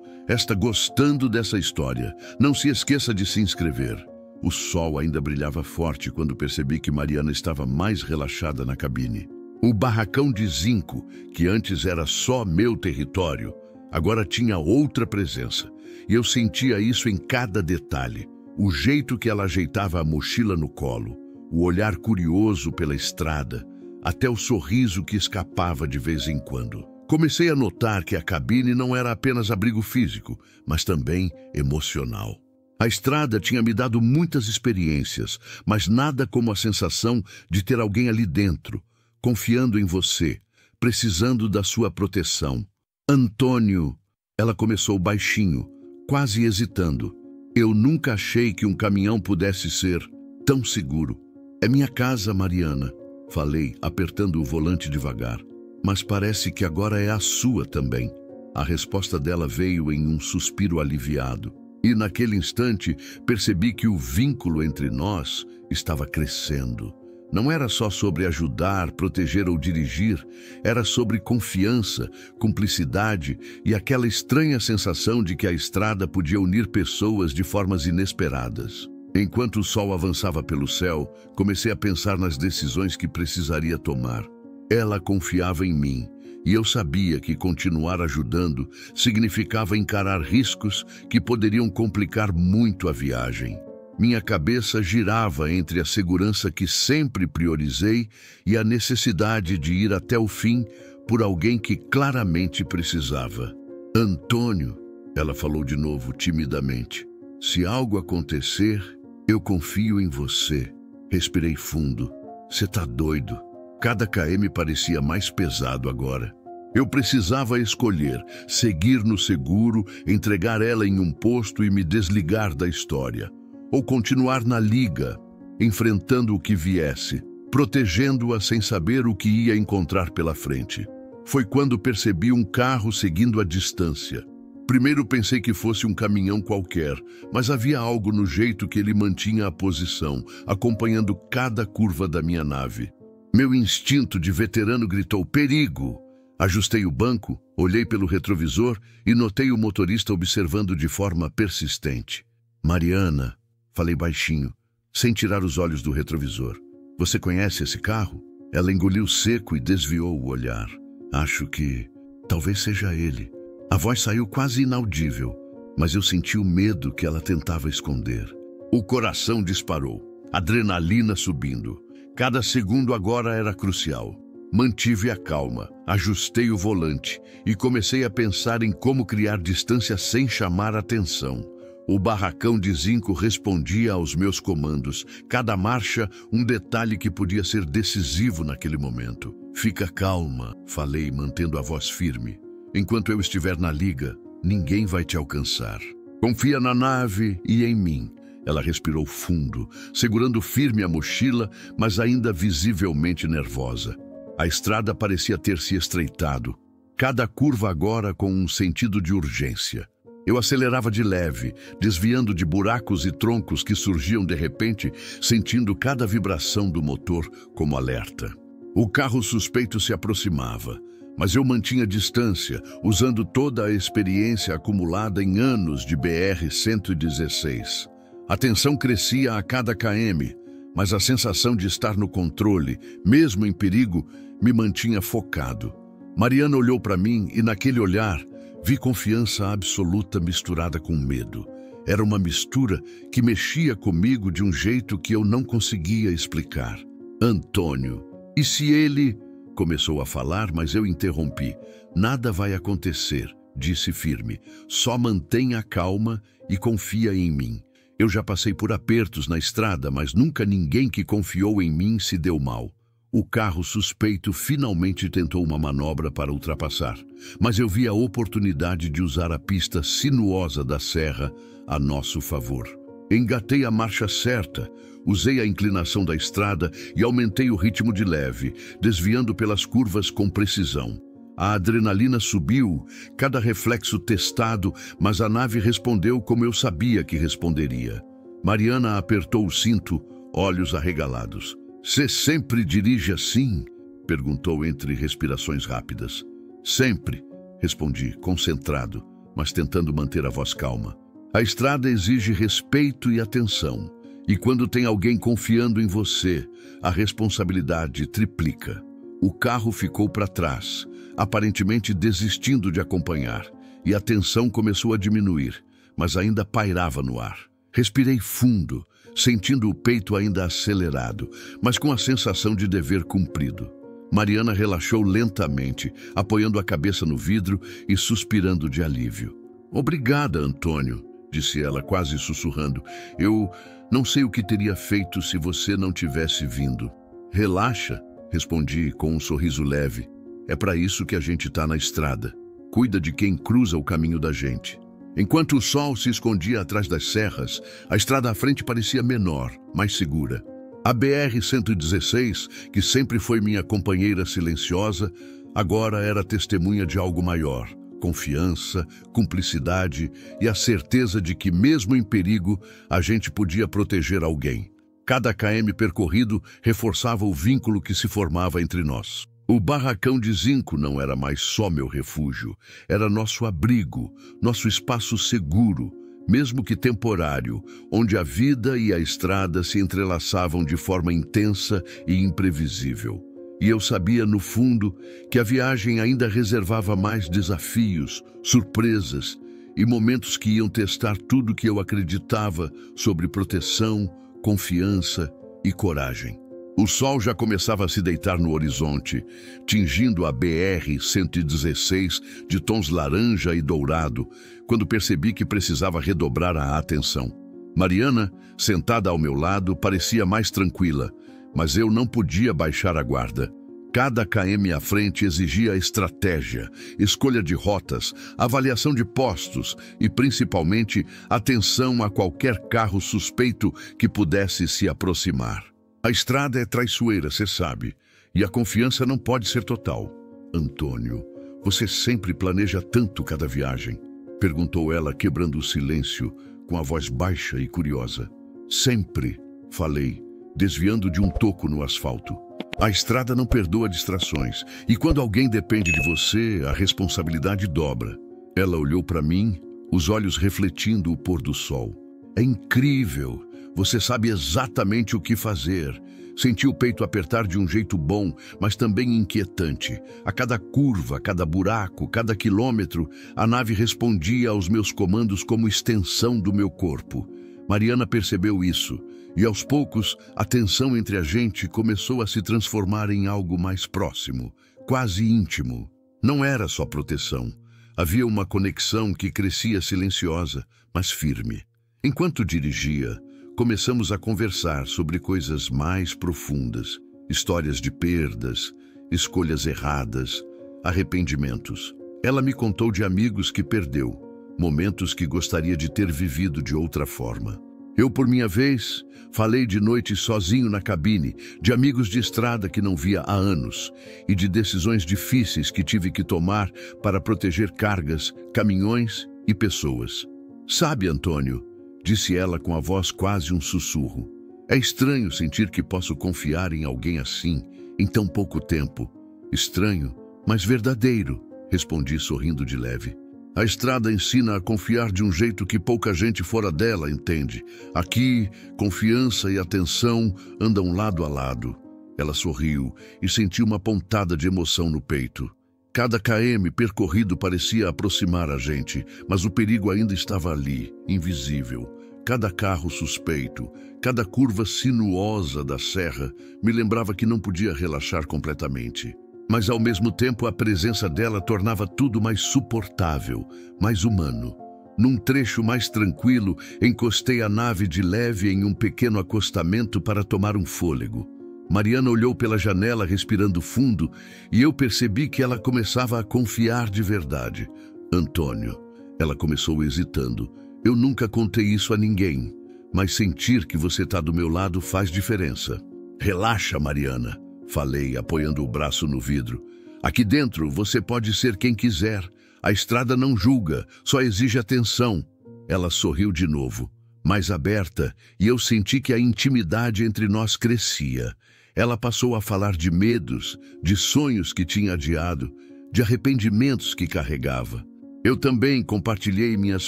A: Gostando dessa história, não se esqueça de se inscrever. O sol ainda brilhava forte quando percebi que Mariana estava mais relaxada na cabine. O barracão de zinco, que antes era só meu território, agora tinha outra presença. E eu sentia isso em cada detalhe. O jeito que ela ajeitava a mochila no colo, o olhar curioso pela estrada, até o sorriso que escapava de vez em quando. Comecei a notar que a cabine não era apenas abrigo físico, mas também emocional. A estrada tinha me dado muitas experiências, mas nada como a sensação de ter alguém ali dentro, confiando em você, precisando da sua proteção. Antônio, ela começou baixinho, quase hesitando. Eu nunca achei que um caminhão pudesse ser tão seguro. É minha casa, Mariana, falei, apertando o volante devagar. Mas parece que agora é a sua também. A resposta dela veio em um suspiro aliviado. E naquele instante percebi que o vínculo entre nós estava crescendo. Não era só sobre ajudar, proteger ou dirigir, era sobre confiança, cumplicidade e aquela estranha sensação de que a estrada podia unir pessoas de formas inesperadas. Enquanto o sol avançava pelo céu, comecei a pensar nas decisões que precisaria tomar. Ela confiava em mim, e eu sabia que continuar ajudando significava encarar riscos que poderiam complicar muito a viagem. Minha cabeça girava entre a segurança que sempre priorizei e a necessidade de ir até o fim por alguém que claramente precisava. Antônio, ela falou de novo timidamente, se algo acontecer, eu confio em você. Respirei fundo. Você tá doido? Cada km parecia mais pesado agora. Eu precisava escolher, seguir no seguro, entregar ela em um posto e me desligar da história. Ou continuar na liga, enfrentando o que viesse, protegendo-a sem saber o que ia encontrar pela frente. Foi quando percebi um carro seguindo à distância. Primeiro pensei que fosse um caminhão qualquer, mas havia algo no jeito que ele mantinha a posição, acompanhando cada curva da minha nave. Meu instinto de veterano gritou, perigo! Ajustei o banco, olhei pelo retrovisor e notei o motorista observando de forma persistente. Mariana, falei baixinho, sem tirar os olhos do retrovisor. Você conhece esse carro? Ela engoliu seco e desviou o olhar. Acho que talvez seja ele. A voz saiu quase inaudível, mas eu senti o medo que ela tentava esconder. O coração disparou, adrenalina subindo. Cada segundo agora era crucial. Mantive a calma, ajustei o volante e comecei a pensar em como criar distância sem chamar atenção. O barracão de zinco respondia aos meus comandos, cada marcha um detalhe que podia ser decisivo naquele momento. Fica calma, falei, mantendo a voz firme. Enquanto eu estiver na liga, ninguém vai te alcançar. Confia na nave e em mim. Ela respirou fundo, segurando firme a mochila, mas ainda visivelmente nervosa. A estrada parecia ter se estreitado, cada curva agora com um sentido de urgência. Eu acelerava de leve, desviando de buracos e troncos que surgiam de repente, sentindo cada vibração do motor como alerta. O carro suspeito se aproximava, mas eu mantinha distância, usando toda a experiência acumulada em anos de BR-116. A tensão crescia a cada km, mas a sensação de estar no controle, mesmo em perigo, me mantinha focado. Mariana olhou para mim e, naquele olhar, vi confiança absoluta misturada com medo. Era uma mistura que mexia comigo de um jeito que eu não conseguia explicar. Antônio, e se ele... Começou a falar, mas eu interrompi. Nada vai acontecer, disse firme. Só mantenha calma e confia em mim. Eu já passei por apertos na estrada, mas nunca ninguém que confiou em mim se deu mal. O carro suspeito finalmente tentou uma manobra para ultrapassar, mas eu vi a oportunidade de usar a pista sinuosa da serra a nosso favor. Engatei a marcha certa, usei a inclinação da estrada e aumentei o ritmo de leve, desviando pelas curvas com precisão. A adrenalina subiu, cada reflexo testado, mas a nave respondeu como eu sabia que responderia. Mariana apertou o cinto, olhos arregalados. "Você sempre dirige assim?" perguntou entre respirações rápidas. "Sempre", respondi, concentrado, mas tentando manter a voz calma. A estrada exige respeito e atenção, e quando tem alguém confiando em você, a responsabilidade triplica. O carro ficou para trás, aparentemente desistindo de acompanhar, e a tensão começou a diminuir, mas ainda pairava no ar. Respirei fundo, sentindo o peito ainda acelerado, mas com a sensação de dever cumprido. Mariana relaxou lentamente, apoiando a cabeça no vidro e suspirando de alívio. "Obrigada, Antônio", disse ela, quase sussurrando. "Eu não sei o que teria feito se você não tivesse vindo." "Relaxa", respondi com um sorriso leve. "É para isso que a gente está na estrada. Cuida de quem cruza o caminho da gente." Enquanto o sol se escondia atrás das serras, a estrada à frente parecia menor, mais segura. A BR-116, que sempre foi minha companheira silenciosa, agora era testemunha de algo maior. Confiança, cumplicidade e a certeza de que, mesmo em perigo, a gente podia proteger alguém. Cada km percorrido reforçava o vínculo que se formava entre nós. O barracão de zinco não era mais só meu refúgio, era nosso abrigo, nosso espaço seguro, mesmo que temporário, onde a vida e a estrada se entrelaçavam de forma intensa e imprevisível. E eu sabia, no fundo, que a viagem ainda reservava mais desafios, surpresas e momentos que iam testar tudo que eu acreditava sobre proteção, confiança e coragem. O sol já começava a se deitar no horizonte, tingindo a BR-116 de tons laranja e dourado, quando percebi que precisava redobrar a atenção. Mariana, sentada ao meu lado, parecia mais tranquila, mas eu não podia baixar a guarda. Cada km à frente exigia estratégia, escolha de rotas, avaliação de postos e, principalmente, atenção a qualquer carro suspeito que pudesse se aproximar. A estrada é traiçoeira, você sabe, e a confiança não pode ser total. "Antônio, você sempre planeja tanto cada viagem?" perguntou ela, quebrando o silêncio, com a voz baixa e curiosa. "Sempre", falei, desviando de um toco no asfalto. A estrada não perdoa distrações, e quando alguém depende de você, a responsabilidade dobra. Ela olhou para mim, os olhos refletindo o pôr do sol. "É incrível! Você sabe exatamente o que fazer. Senti o peito apertar de um jeito bom, mas também inquietante. A cada curva, a cada buraco, cada quilômetro, a nave respondia aos meus comandos como extensão do meu corpo. Mariana percebeu isso, e aos poucos a tensão entre a gente começou a se transformar em algo mais próximo, quase íntimo. Não era só proteção. Havia uma conexão que crescia silenciosa, mas firme. Enquanto dirigia, começamos a conversar sobre coisas mais profundas, histórias de perdas, escolhas erradas, arrependimentos. Ela me contou de amigos que perdeu, momentos que gostaria de ter vivido de outra forma. Eu, por minha vez, falei de noites sozinho na cabine, de amigos de estrada que não via há anos e de decisões difíceis que tive que tomar para proteger cargas, caminhões e pessoas. Sabe, Antônio, disse ela com a voz quase um sussurro. É estranho sentir que posso confiar em alguém assim, em tão pouco tempo. Estranho, mas verdadeiro, respondi sorrindo de leve. A estrada ensina a confiar de um jeito que pouca gente fora dela entende. Aqui, confiança e atenção andam lado a lado. Ela sorriu e sentiu uma pontada de emoção no peito. Cada km percorrido parecia aproximar a gente, mas o perigo ainda estava ali, invisível. Cada carro suspeito, cada curva sinuosa da serra me lembrava que não podia relaxar completamente. Mas ao mesmo tempo a presença dela tornava tudo mais suportável, mais humano. Num trecho mais tranquilo, encostei a nave de leve em um pequeno acostamento para tomar um fôlego. Mariana olhou pela janela respirando fundo e eu percebi que ela começava a confiar de verdade. Antônio, ela começou hesitando. Eu nunca contei isso a ninguém, mas sentir que você está do meu lado faz diferença. Relaxa, Mariana, falei, apoiando o braço no vidro. Aqui dentro você pode ser quem quiser. A estrada não julga, só exige atenção. Ela sorriu de novo, mais aberta, e eu senti que a intimidade entre nós crescia. Ela passou a falar de medos, de sonhos que tinha adiado, de arrependimentos que carregava. Eu também compartilhei minhas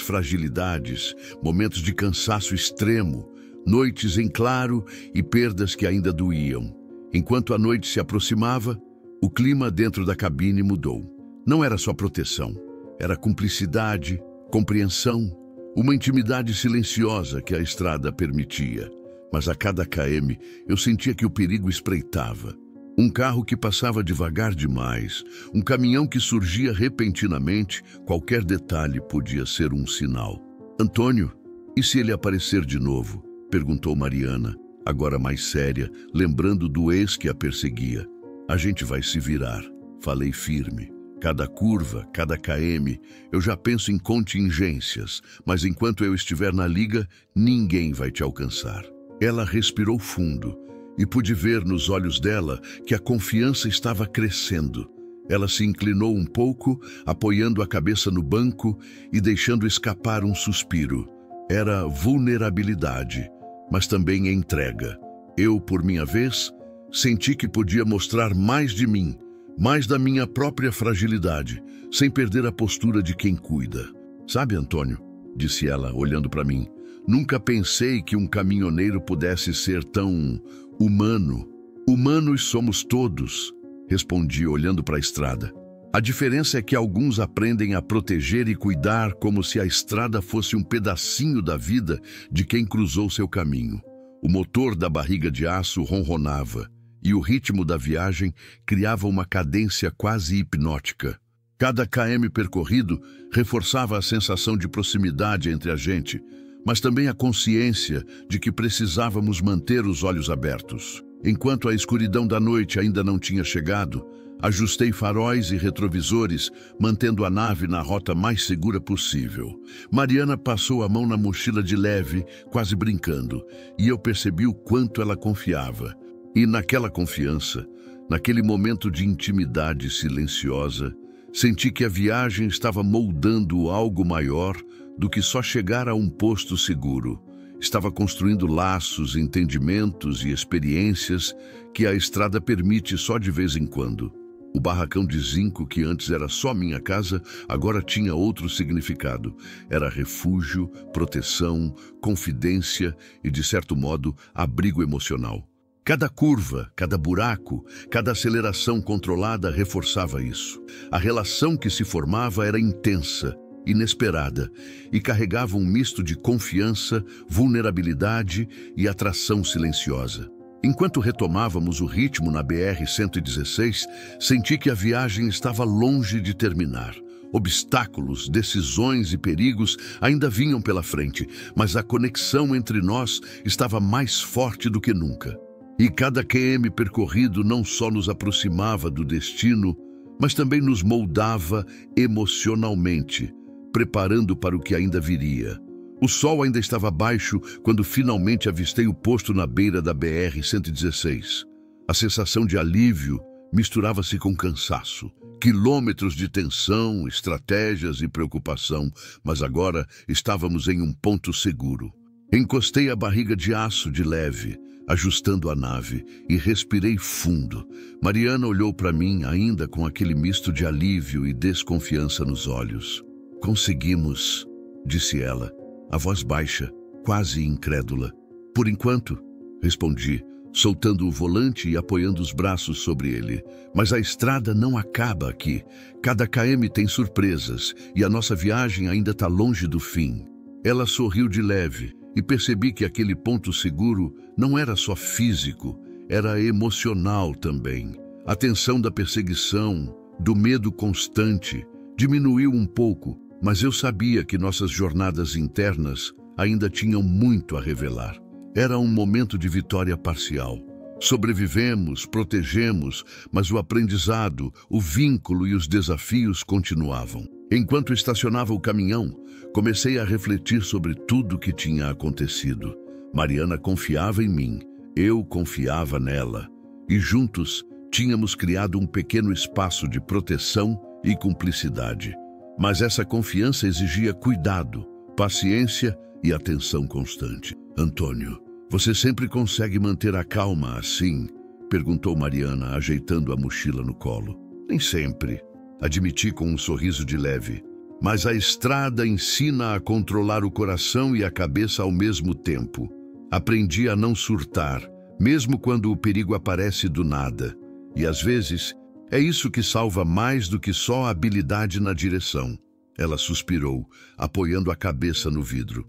A: fragilidades, momentos de cansaço extremo, noites em claro e perdas que ainda doíam. Enquanto a noite se aproximava, o clima dentro da cabine mudou. Não era só proteção, era cumplicidade, compreensão, uma intimidade silenciosa que a estrada permitia. Mas a cada km eu sentia que o perigo espreitava. Um carro que passava devagar demais, um caminhão que surgia repentinamente, qualquer detalhe podia ser um sinal. Antônio, e se ele aparecer de novo? Perguntou Mariana, agora mais séria, lembrando do ex que a perseguia. A gente vai se virar, falei firme. Cada curva, cada km, eu já penso em contingências, mas enquanto eu estiver na liga, ninguém vai te alcançar. Ela respirou fundo e pude ver nos olhos dela que a confiança estava crescendo. Ela se inclinou um pouco, apoiando a cabeça no banco e deixando escapar um suspiro. Era vulnerabilidade, mas também entrega. Eu, por minha vez, senti que podia mostrar mais de mim, mais da minha própria fragilidade, sem perder a postura de quem cuida. Sabe, Antônio, disse ela, olhando para mim, nunca pensei que um caminhoneiro pudesse ser tão humano. Humanos somos todos, respondi, olhando para a estrada. A diferença é que alguns aprendem a proteger e cuidar como se a estrada fosse um pedacinho da vida de quem cruzou seu caminho. O motor da barriga de aço ronronava e o ritmo da viagem criava uma cadência quase hipnótica. Cada km percorrido reforçava a sensação de proximidade entre a gente, mas também a consciência de que precisávamos manter os olhos abertos. Enquanto a escuridão da noite ainda não tinha chegado, ajustei faróis e retrovisores, mantendo a nave na rota mais segura possível. Mariana passou a mão na mochila de leve, quase brincando, e eu percebi o quanto ela confiava. E naquela confiança, naquele momento de intimidade silenciosa, senti que a viagem estava moldando algo maior do que só chegar a um posto seguro. Estava construindo laços, entendimentos e experiências que a estrada permite só de vez em quando. O barracão de zinco, que antes era só minha casa, agora tinha outro significado. Era refúgio, proteção, confidência e, de certo modo, abrigo emocional. Cada curva, cada buraco, cada aceleração controlada reforçava isso. A relação que se formava era intensa, inesperada, e carregava um misto de confiança, vulnerabilidade e atração silenciosa. Enquanto retomávamos o ritmo na BR-116, senti que a viagem estava longe de terminar. Obstáculos, decisões e perigos ainda vinham pela frente, mas a conexão entre nós estava mais forte do que nunca. E cada quilômetro percorrido não só nos aproximava do destino, mas também nos moldava emocionalmente, preparando para o que ainda viria. O sol ainda estava baixo quando finalmente avistei o posto na beira da BR-116. A sensação de alívio misturava-se com cansaço. Quilômetros de tensão, estratégias e preocupação, mas agora estávamos em um ponto seguro. Encostei a barriga de aço de leve, ajustando a nave, e respirei fundo. Mariana olhou para mim ainda com aquele misto de alívio e desconfiança nos olhos. "Conseguimos", disse ela, a voz baixa, quase incrédula. "Por enquanto", respondi, soltando o volante e apoiando os braços sobre ele. "Mas a estrada não acaba aqui. Cada km tem surpresas e a nossa viagem ainda está longe do fim." Ela sorriu de leve e percebi que aquele ponto seguro não era só físico, era emocional também. A tensão da perseguição, do medo constante, diminuiu um pouco, mas eu sabia que nossas jornadas internas ainda tinham muito a revelar. Era um momento de vitória parcial. Sobrevivemos, protegemos, mas o aprendizado, o vínculo e os desafios continuavam. Enquanto estacionava o caminhão, comecei a refletir sobre tudo o que tinha acontecido. Mariana confiava em mim, eu confiava nela, e juntos tínhamos criado um pequeno espaço de proteção e cumplicidade. Mas essa confiança exigia cuidado, paciência e atenção constante. "Antônio, você sempre consegue manter a calma assim?" perguntou Mariana, ajeitando a mochila no colo. "Nem sempre", admiti com um sorriso de leve. "Mas a estrada ensina a controlar o coração e a cabeça ao mesmo tempo. Aprendi a não surtar, mesmo quando o perigo aparece do nada. E às vezes, é isso que salva mais do que só a habilidade na direção." Ela suspirou, apoiando a cabeça no vidro.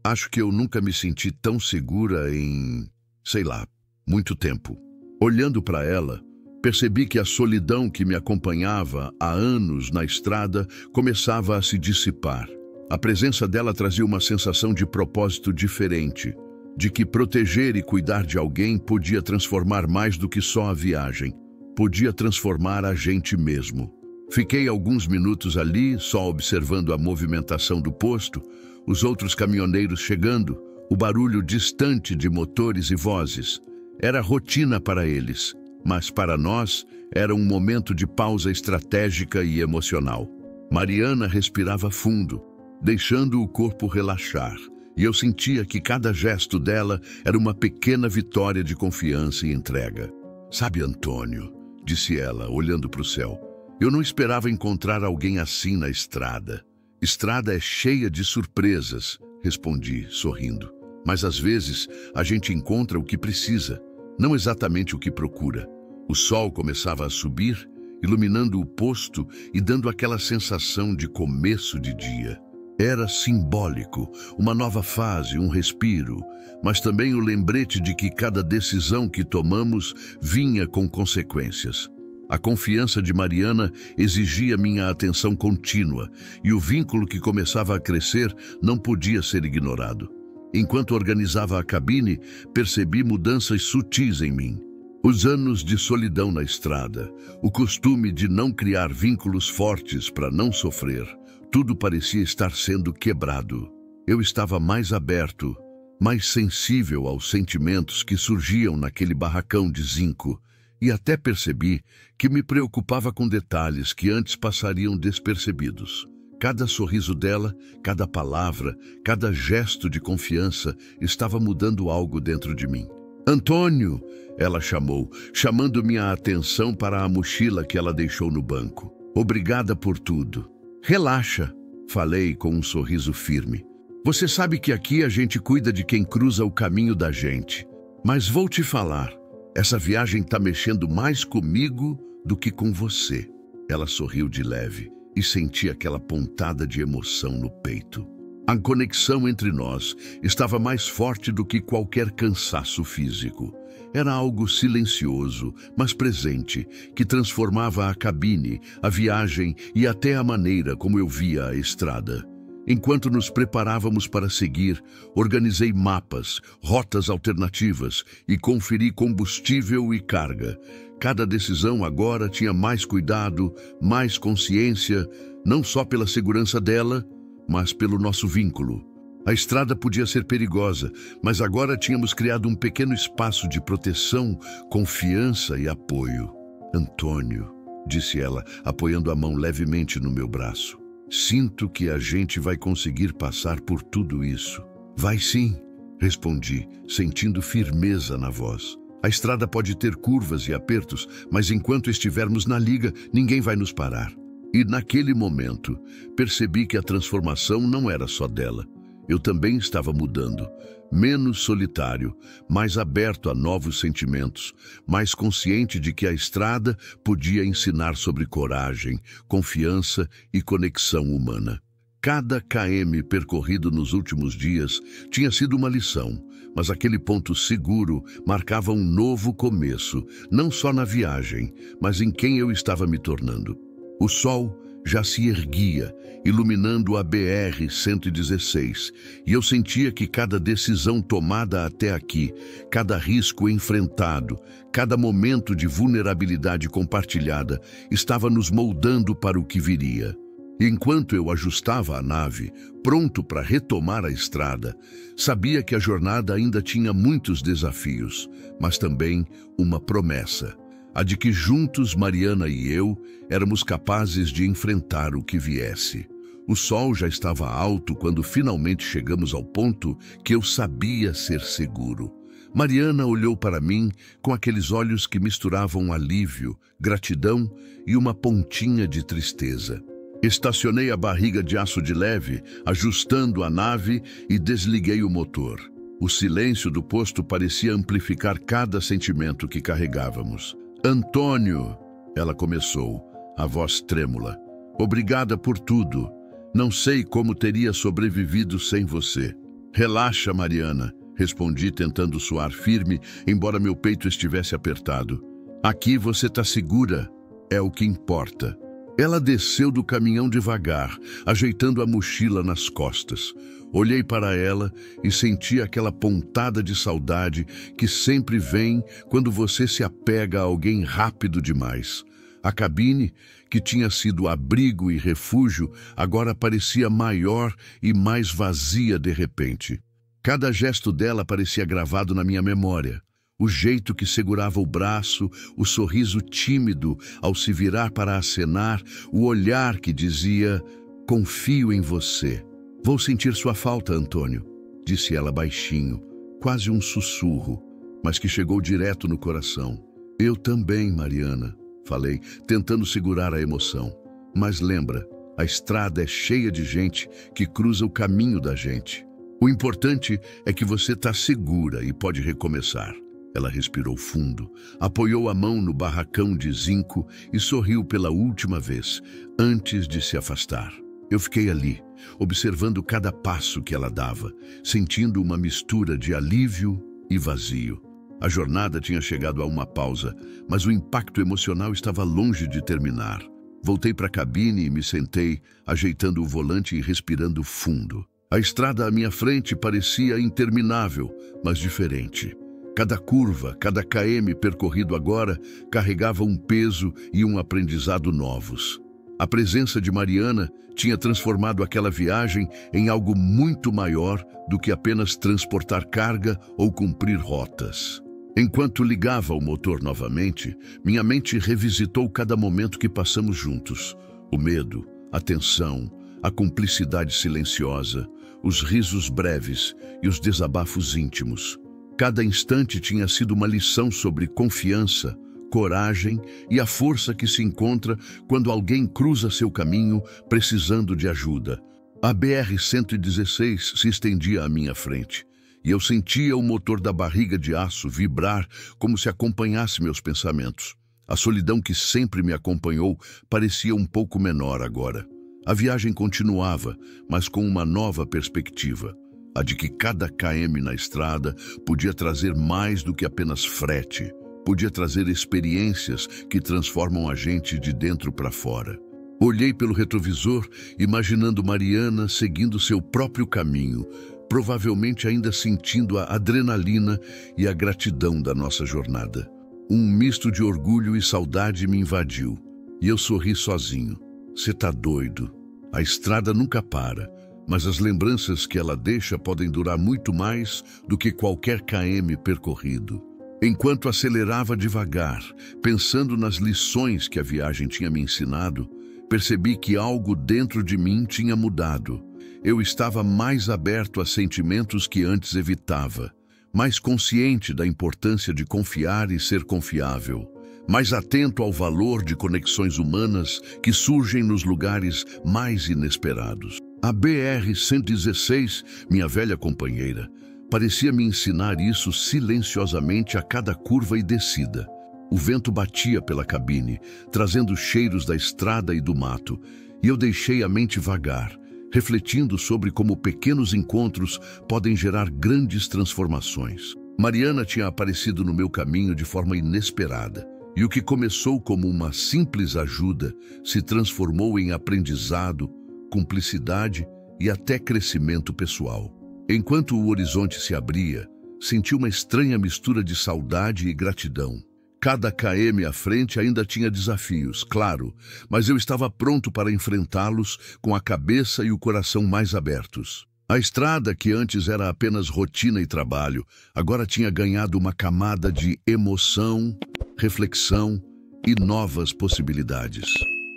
A: Acho que eu nunca me senti tão segura em, sei lá, muito tempo." Olhando para ela, percebi que a solidão que me acompanhava há anos na estrada começava a se dissipar. A presença dela trazia uma sensação de propósito diferente, de que proteger e cuidar de alguém podia transformar mais do que só a viagem, podia transformar a gente mesmo. Fiquei alguns minutos ali, só observando a movimentação do posto, os outros caminhoneiros chegando, o barulho distante de motores e vozes. Era rotina para eles, mas para nós era um momento de pausa estratégica e emocional. Mariana respirava fundo, deixando o corpo relaxar, e eu sentia que cada gesto dela era uma pequena vitória de confiança e entrega. "Sabe, Antônio", disse ela, olhando para o céu, "eu não esperava encontrar alguém assim na estrada." "Estrada é cheia de surpresas", respondi, sorrindo. "Mas às vezes a gente encontra o que precisa, não exatamente o que procura." O sol começava a subir, iluminando o posto e dando aquela sensação de começo de dia. Era simbólico, uma nova fase, um respiro, mas também o lembrete de que cada decisão que tomamos vinha com consequências. A confiança de Mariana exigia minha atenção contínua, e o vínculo que começava a crescer não podia ser ignorado. Enquanto organizava a cabine, percebi mudanças sutis em mim. Os anos de solidão na estrada, o costume de não criar vínculos fortes para não sofrer, tudo parecia estar sendo quebrado. Eu estava mais aberto, mais sensível aos sentimentos que surgiam naquele barracão de zinco, e até percebi que me preocupava com detalhes que antes passariam despercebidos. Cada sorriso dela, cada palavra, cada gesto de confiança estava mudando algo dentro de mim. "Antônio!" ela chamou, chamando minha atenção para a mochila que ela deixou no banco. "Obrigada por tudo." "Relaxa", falei com um sorriso firme. "Você sabe que aqui a gente cuida de quem cruza o caminho da gente." Mas vou te falar, essa viagem está mexendo mais comigo do que com você. Ela sorriu de leve e senti aquela pontada de emoção no peito. A conexão entre nós estava mais forte do que qualquer cansaço físico. Era algo silencioso, mas presente, que transformava a cabine, a viagem e até a maneira como eu via a estrada. Enquanto nos preparávamos para seguir, organizei mapas, rotas alternativas e conferi combustível e carga. Cada decisão agora tinha mais cuidado, mais consciência, não só pela segurança dela, mas pelo nosso vínculo. A estrada podia ser perigosa, mas agora tínhamos criado um pequeno espaço de proteção, confiança e apoio. Antônio, disse ela, apoiando a mão levemente no meu braço. Sinto que a gente vai conseguir passar por tudo isso. Vai sim, respondi, sentindo firmeza na voz. A estrada pode ter curvas e apertos, mas enquanto estivermos na liga, ninguém vai nos parar. E naquele momento, percebi que a transformação não era só dela. Eu também estava mudando, menos solitário, mais aberto a novos sentimentos, mais consciente de que a estrada podia ensinar sobre coragem, confiança e conexão humana. Cada km percorrido nos últimos dias tinha sido uma lição, mas aquele ponto seguro marcava um novo começo, não só na viagem, mas em quem eu estava me tornando. O sol já se erguia, iluminando a BR-116, e eu sentia que cada decisão tomada até aqui, cada risco enfrentado, cada momento de vulnerabilidade compartilhada, estava nos moldando para o que viria. Enquanto eu ajustava a nave, pronto para retomar a estrada, sabia que a jornada ainda tinha muitos desafios, mas também uma promessa. A de que juntos, Mariana e eu, éramos capazes de enfrentar o que viesse. O sol já estava alto quando finalmente chegamos ao ponto que eu sabia ser seguro. Mariana olhou para mim com aqueles olhos que misturavam alívio, gratidão e uma pontinha de tristeza. Estacionei a barriga de aço de leve, ajustando a nave e desliguei o motor. O silêncio do posto parecia amplificar cada sentimento que carregávamos. Antônio, ela começou, a voz trêmula. Obrigada por tudo. Não sei como teria sobrevivido sem você. Relaxa, Mariana, respondi tentando soar firme, embora meu peito estivesse apertado. Aqui você está segura, é o que importa. Ela desceu do caminhão devagar, ajeitando a mochila nas costas. Olhei para ela e senti aquela pontada de saudade que sempre vem quando você se apega a alguém rápido demais. A cabine, que tinha sido abrigo e refúgio, agora parecia maior e mais vazia de repente. Cada gesto dela parecia gravado na minha memória. O jeito que segurava o braço, o sorriso tímido ao se virar para acenar, o olhar que dizia, confio em você. Vou sentir sua falta, Antônio, disse ela baixinho, quase um sussurro, mas que chegou direto no coração. Eu também, Mariana, falei, tentando segurar a emoção. Mas lembra, a estrada é cheia de gente que cruza o caminho da gente. O importante é que você está segura e pode recomeçar. Ela respirou fundo, apoiou a mão no barracão de zinco e sorriu pela última vez, antes de se afastar. Eu fiquei ali, observando cada passo que ela dava, sentindo uma mistura de alívio e vazio. A jornada tinha chegado a uma pausa, mas o impacto emocional estava longe de terminar. Voltei para a cabine e me sentei, ajeitando o volante e respirando fundo. A estrada à minha frente parecia interminável, mas diferente. Cada curva, cada km percorrido agora, carregava um peso e um aprendizado novos. A presença de Mariana tinha transformado aquela viagem em algo muito maior do que apenas transportar carga ou cumprir rotas. Enquanto ligava o motor novamente, minha mente revisitou cada momento que passamos juntos. O medo, a tensão, a cumplicidade silenciosa, os risos breves e os desabafos íntimos. Cada instante tinha sido uma lição sobre confiança, coragem e a força que se encontra quando alguém cruza seu caminho precisando de ajuda. A BR-116 se estendia à minha frente, e eu sentia o motor da barriga de aço vibrar como se acompanhasse meus pensamentos. A solidão que sempre me acompanhou parecia um pouco menor agora. A viagem continuava, mas com uma nova perspectiva, a de que cada km na estrada podia trazer mais do que apenas frete, podia trazer experiências que transformam a gente de dentro para fora. Olhei pelo retrovisor, imaginando Mariana seguindo seu próprio caminho, provavelmente ainda sentindo a adrenalina e a gratidão da nossa jornada. Um misto de orgulho e saudade me invadiu, e eu sorri sozinho. Você tá doido? A estrada nunca para, mas as lembranças que ela deixa podem durar muito mais do que qualquer km percorrido. Enquanto acelerava devagar, pensando nas lições que a viagem tinha me ensinado, percebi que algo dentro de mim tinha mudado. Eu estava mais aberto a sentimentos que antes evitava, mais consciente da importância de confiar e ser confiável, mais atento ao valor de conexões humanas que surgem nos lugares mais inesperados. A BR-116, minha velha companheira, parecia me ensinar isso silenciosamente a cada curva e descida. O vento batia pela cabine, trazendo cheiros da estrada e do mato, e eu deixei a mente vagar, refletindo sobre como pequenos encontros podem gerar grandes transformações. Mariana tinha aparecido no meu caminho de forma inesperada, e o que começou como uma simples ajuda se transformou em aprendizado, cumplicidade e até crescimento pessoal. Enquanto o horizonte se abria, senti uma estranha mistura de saudade e gratidão. Cada km à frente ainda tinha desafios, claro, mas eu estava pronto para enfrentá-los com a cabeça e o coração mais abertos. A estrada, que antes era apenas rotina e trabalho, agora tinha ganhado uma camada de emoção, reflexão e novas possibilidades.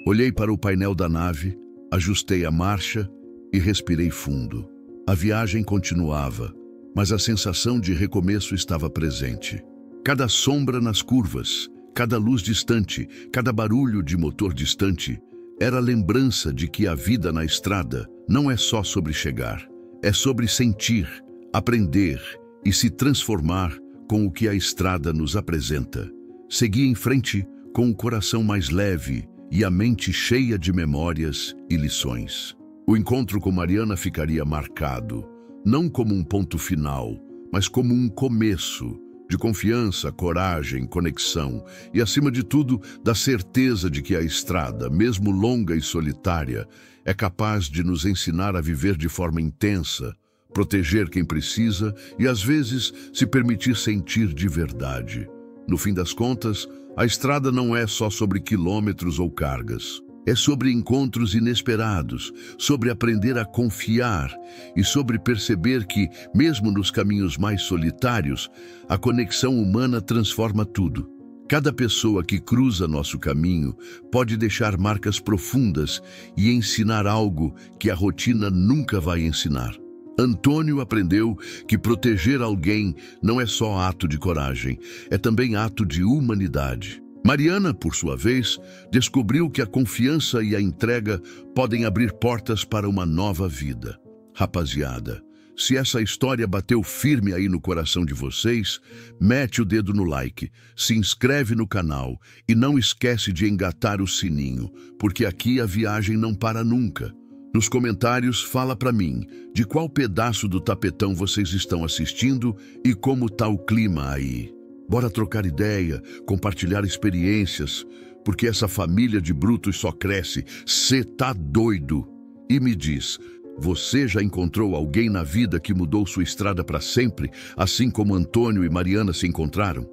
A: Olhei para o painel da nave, ajustei a marcha e respirei fundo. A viagem continuava, mas a sensação de recomeço estava presente. Cada sombra nas curvas, cada luz distante, cada barulho de motor distante, era lembrança de que a vida na estrada não é só sobre chegar, é sobre sentir, aprender e se transformar com o que a estrada nos apresenta. Segui em frente com o coração mais leve e a mente cheia de memórias e lições. O encontro com Mariana ficaria marcado, não como um ponto final, mas como um começo de confiança, coragem, conexão e, acima de tudo, da certeza de que a estrada, mesmo longa e solitária, é capaz de nos ensinar a viver de forma intensa, proteger quem precisa e, às vezes, se permitir sentir de verdade. No fim das contas, a estrada não é só sobre quilômetros ou cargas. É sobre encontros inesperados, sobre aprender a confiar e sobre perceber que, mesmo nos caminhos mais solitários, a conexão humana transforma tudo. Cada pessoa que cruza nosso caminho pode deixar marcas profundas e ensinar algo que a rotina nunca vai ensinar. Antônio aprendeu que proteger alguém não é só ato de coragem, é também ato de humanidade. Mariana, por sua vez, descobriu que a confiança e a entrega podem abrir portas para uma nova vida. Rapaziada, se essa história bateu firme aí no coração de vocês, mete o dedo no like, se inscreve no canal e não esquece de engatar o sininho, porque aqui a viagem não para nunca. Nos comentários, fala pra mim de qual pedaço do tapetão vocês estão assistindo e como tá o clima aí. Bora trocar ideia, compartilhar experiências, porque essa família de brutos só cresce. Cê tá doido? E me diz, você já encontrou alguém na vida que mudou sua estrada para sempre, assim como Antônio e Mariana se encontraram?